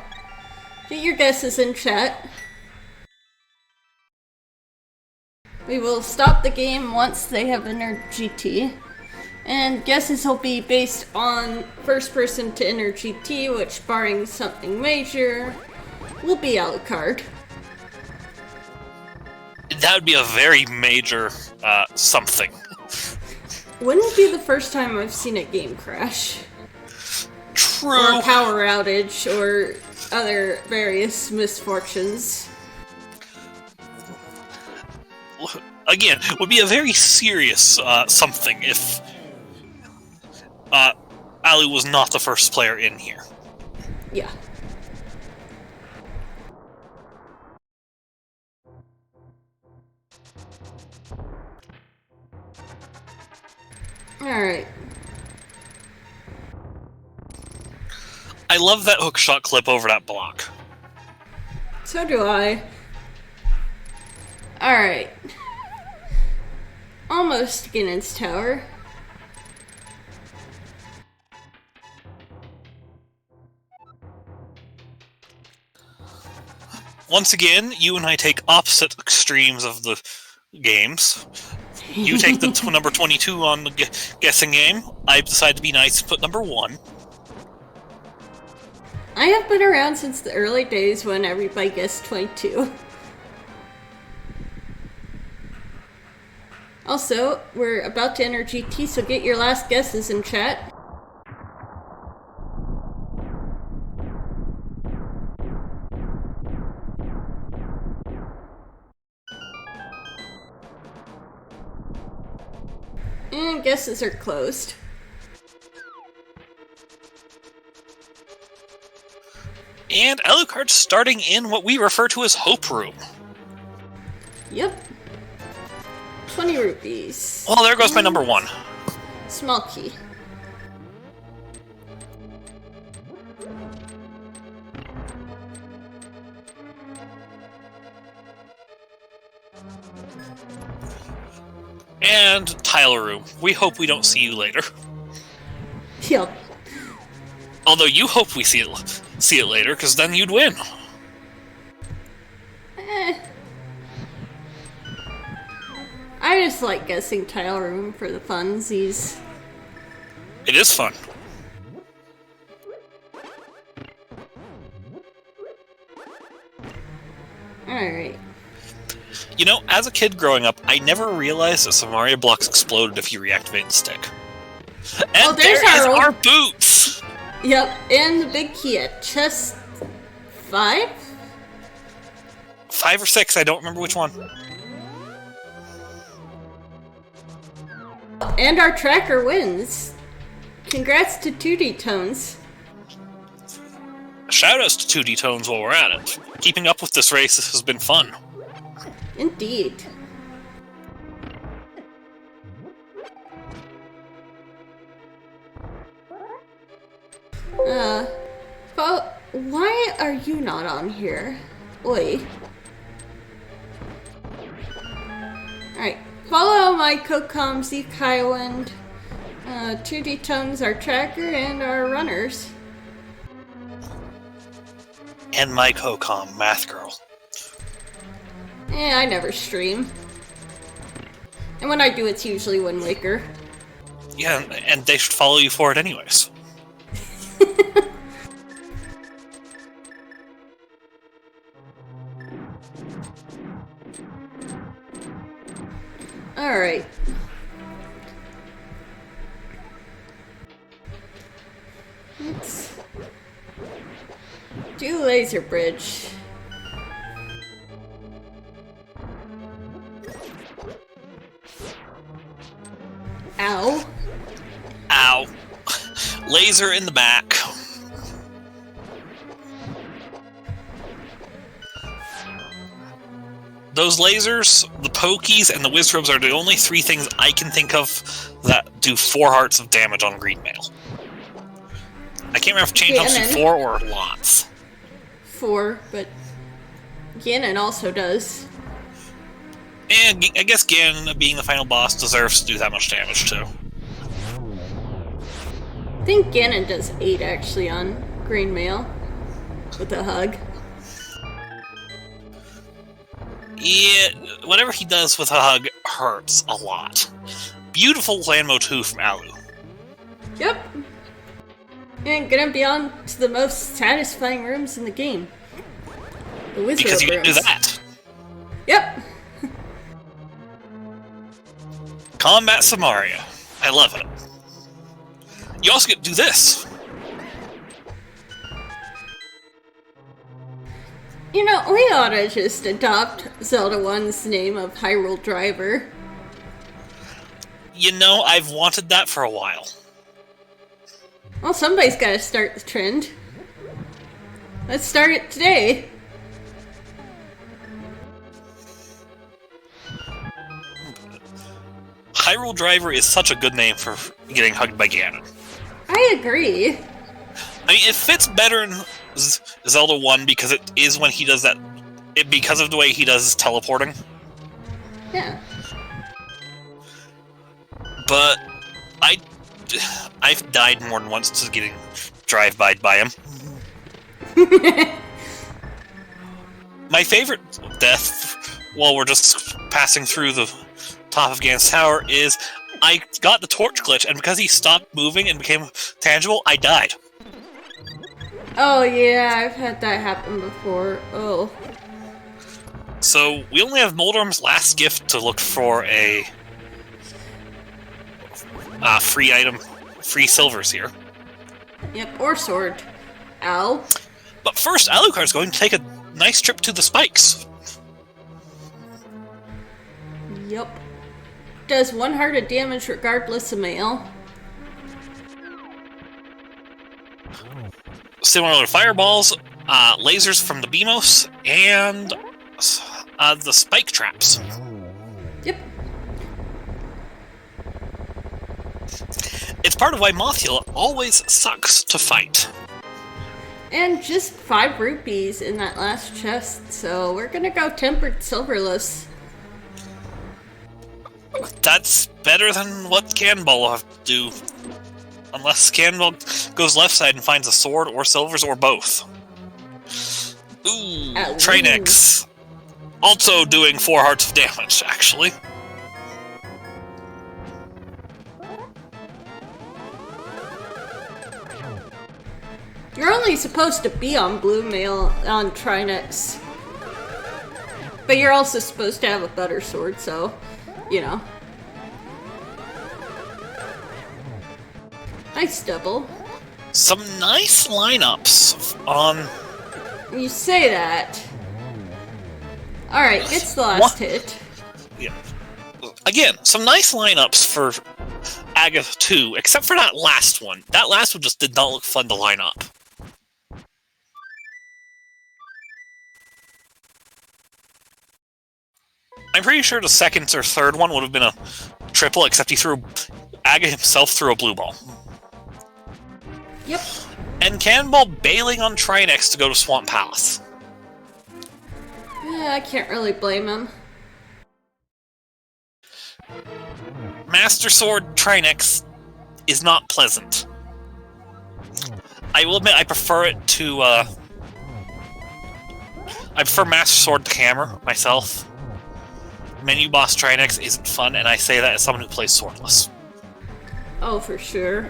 Get your guesses in chat. We will stop the game once they have entered GT. And guesses will be based on first person to enter GT, which, barring something major, will be Alucard.
That would be a very major something.
Wouldn't be the first time I've seen a game crash.
True.
Or a power outage, or other various misfortunes.
Again, would be a very serious something if Alu was not the first player in here.
Yeah. Alright.
I love that hookshot clip over that block.
So do I. Alright. Almost Ganon's Tower.
Once again, you and I take opposite extremes of the games. You take the number 22 on the guessing game. I decide to be nice and put number 1.
I have been around since the early days when everybody guessed 22. Also, we're about to enter GT, so get your last guesses in chat. And guesses are closed.
And Alucard's starting in what we refer to as Hope Room.
Yep. 20 rupees.
Well, there goes my number 1.
Small key.
And Tyler Room. We hope we don't see you later.
Yep.
Although you hope we see it later, because then you'd win.
I just like guessing tile room for the funsies.
It is fun.
Alright.
You know, as a kid growing up, I never realized that some Mario blocks exploded if you reactivate the stick. And there's our boots!
Yep, and the big key at chest 5?
5 or 6, I don't remember which one.
And our tracker wins. Congrats to 2D Tones.
Shoutouts to 2D Tones while we're at it. Keeping up with this race has been fun.
Indeed. But why are you not on here? Oi. Alright, follow my Cocom, Zeke Highwind, 2D Tones, our tracker, and our runners.
And my Cocom, Math Girl.
I never stream. And when I do, it's usually Wind Waker.
Yeah, and they should follow you for it anyways.
Alright. Let's do laser bridge. Ow.
Ow. Laser in the back. Those lasers, the pokies, and the wizrobes are the only 3 things I can think of that do 4 hearts of damage on green mail. I can't remember if chain pumps do 4 or lots.
4, but Ganon also does.
And I guess Ganon, being the final boss, deserves to do that much damage too.
I think Ganon does 8 actually on green mail with a hug.
Yeah, whatever he does with a hug hurts a lot. Beautiful land motif from Alu.
Yep. And gonna be on to the most satisfying rooms in the game. The wizard
because you
rooms.
can do that.
Yep.
Combat Samaria. I love it. You also get to do this.
You know, we ought to just adopt Zelda 1's name of Hyrule Driver.
You know, I've wanted that for a while.
Well, somebody's gotta start the trend. Let's start it today.
Hyrule Driver is such a good name for getting hugged by Ganon.
I agree.
I mean, it fits better in Zelda 1 because it is when he does that... because of the way he does teleporting.
Yeah.
But I've died more than once to getting drive-by'd by him. My favorite death, while we're just passing through the top of Ganon's tower, is I got the torch glitch, and because he stopped moving and became tangible, I died.
Oh yeah, I've had that happen before. Oh.
So we only have Moldorm's last gift to look for a free item, free silvers here.
Yep, or sword. Ow.
But first, Alucard's going to take a nice trip to the spikes.
Yep. Does 1 heart of damage regardless of mail.
Similar to fireballs, lasers from the Beamos, and the spike traps.
Yep.
It's part of why Mothula always sucks to fight.
And just 5 rupees in that last chest, so we're gonna go tempered silverless.
That's better than what Cannonball will have to do. Unless Cannonball goes left side and finds a sword or silvers or both. Ooh, Trainix. Also doing 4 hearts of damage, actually.
You're only supposed to be on blue mail on Trinex. But you're also supposed to have a better sword, so, you know. Nice double.
Some nice lineups on...
You say that. Alright, gets the last hit.
Yeah. Again, some nice lineups for Agatha 2, except for that last one. That last one just did not look fun to line up. I'm pretty sure the second or third one would have been a triple, except he threw... Aga himself threw a blue ball.
Yep.
And Cannonball bailing on Trinex to go to Swamp Palace.
I can't really blame him.
Master Sword Trinex is not pleasant. I will admit I prefer it to, I prefer Master Sword to Hammer, myself. Menu Boss Trinex isn't fun, and I say that as someone who plays swordless.
Oh, for sure.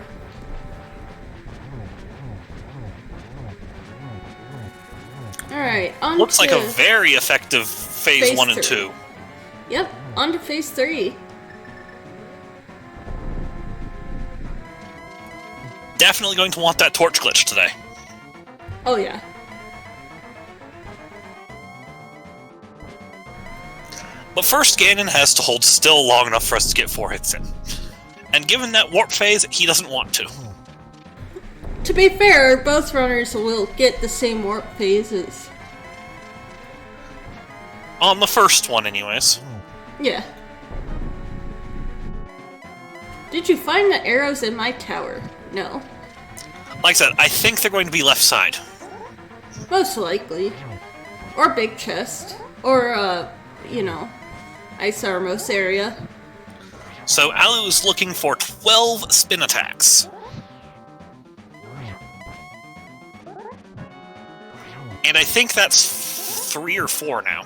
Alright, on
Looks
to
like a very effective Phase 1 and 2.
Yep, on to Phase 3.
definitely going to want that torch glitch today.
Oh, yeah.
But first, Ganon has to hold still long enough for us to get 4 hits in. And given that warp phase, he doesn't want to.
To be fair, both runners will get the same warp phases.
On the first one, anyways.
Yeah. Did you find the arrows in my tower? No.
Like I said, I think they're going to be left side.
Most likely. Or big chest. Or, Ice Armos area.
So Alu is looking for 12 spin attacks. And I think that's 3 or 4 now.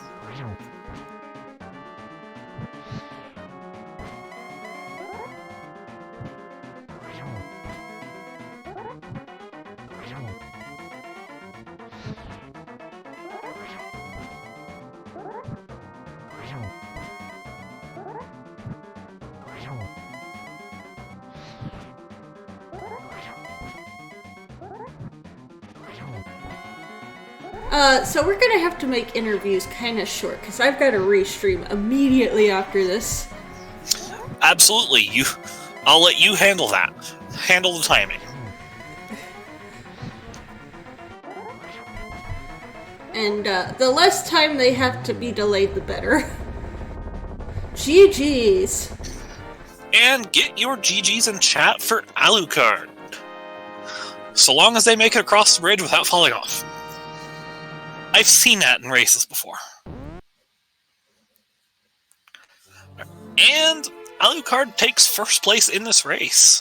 So we're gonna have to make interviews kind of short, because I've got to restream immediately after this.
Absolutely. I'll let you handle that. Handle the timing.
And the less time they have to be delayed, the better. GG's.
And get your GG's in chat for Alucard. So long as they make it across the bridge without falling off. I've seen that in races before. And Alucard takes first place in this race.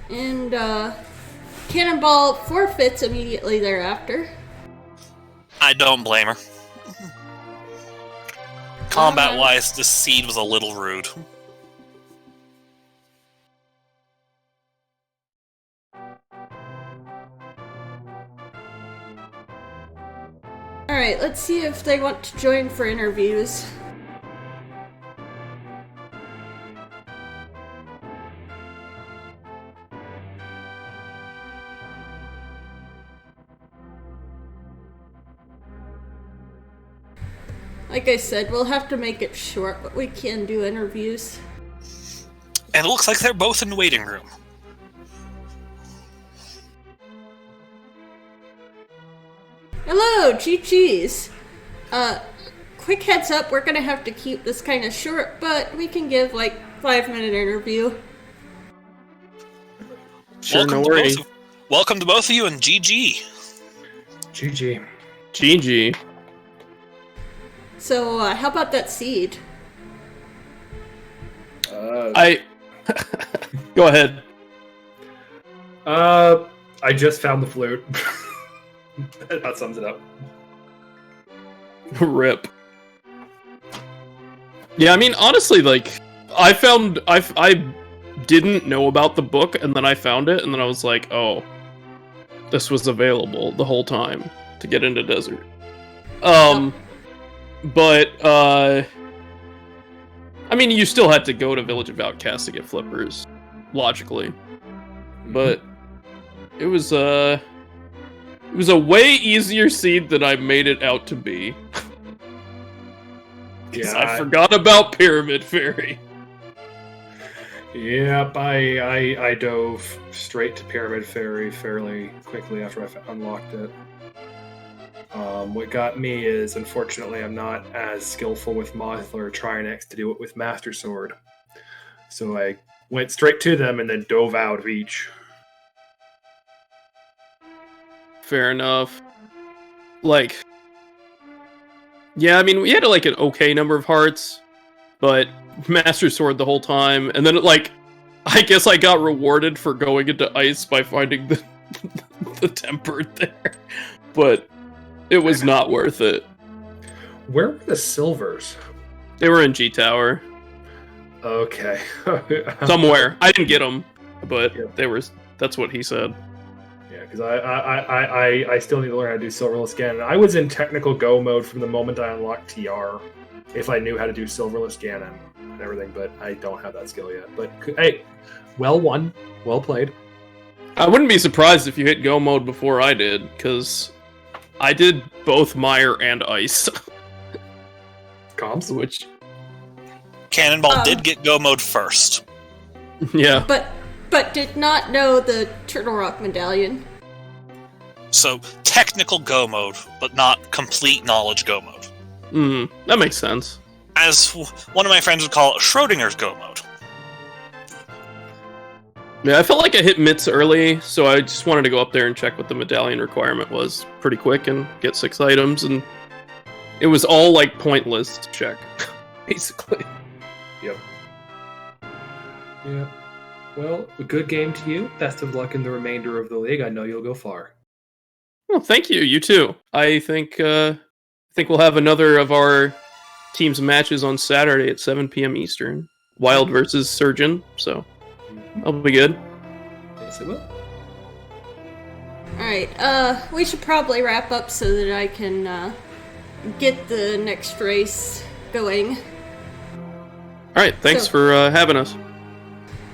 And Cannonball forfeits immediately thereafter.
I don't blame her. Combat-wise, this seed was a little rude.
Alright, let's see if they want to join for interviews. Like I said, we'll have to make it short, but we can do interviews.
And it looks like they're both in the waiting room.
Hello, GG's. Quick heads up, we're gonna have to keep this kind of short, but we can give like 5-minute interview.
Sure, no worries.
Welcome to both of you and GG.
GG. GG.
So, how about that seed?
Go ahead.
I just found the flute. That sums it up.
Rip. Yeah, I mean, honestly, like, I didn't know about the book, and then I found it, and then I was like, oh, this was available the whole time to get into Desert. But, I mean, you still had to go to Village of Outcasts to get flippers, logically. But it was a way easier seed than I made it out to be. Because I forgot about Pyramid Fairy.
Yep, I dove straight to Pyramid Fairy fairly quickly after I unlocked it. What got me is, unfortunately, I'm not as skillful with Mothler or Trinex to do it with Master Sword. So I went straight to them and then dove out of each.
Fair enough. Like, yeah, I mean, we had like an okay number of hearts, but Master Sword the whole time, and then I guess I got rewarded for going into ice by finding the tempered there, but it was not worth it.
Where were the silvers?
They were in G Tower.
Okay.
Somewhere. I didn't get them, but
yeah.
They were. That's what he said.
Yeah, because I still need to learn how to do silverless again. I was in technical go mode from the moment I unlocked TR. if I knew how to do Silverless Ganon and everything, but I don't have that skill yet. But hey, well won, well played.
I wouldn't be surprised if you hit Go mode before I did, because I did both Mire and Ice.
Comms?
Which...
Cannonball did get Go mode first.
Yeah.
But did not know the Turtle Rock medallion.
So, technical Go mode, but not complete knowledge Go mode.
That makes sense.
As one of my friends would call it, Schrodinger's Go mode.
Yeah, I felt like I hit mitts early, so I just wanted to go up there and check what the medallion requirement was pretty quick and get 6 items, and it was all, like, pointless to check, basically.
Yep. Yeah. Well, a good game to you. Best of luck in the remainder of the league. I know you'll go far.
Well, thank you. You too. I think we'll have another of our team's matches on Saturday at 7 p.m. Eastern. Wild versus Surgeon, so that'll be good.
Yes, it will.
Alright, we should probably wrap up so that I can get the next race going.
Alright, thanks for having us.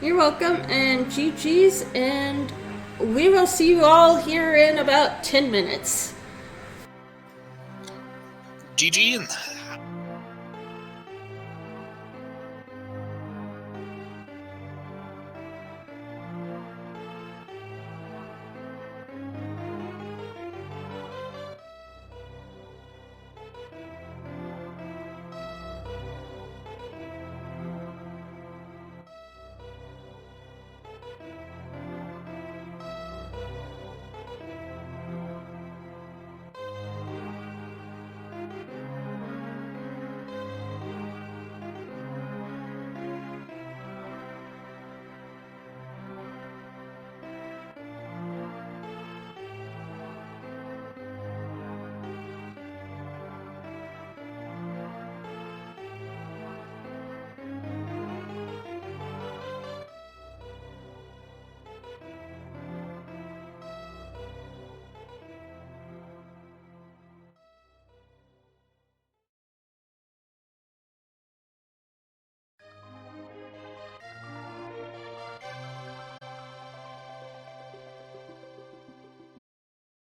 You're welcome, and GG's, and we will see you all here in about 10 minutes.
GG, and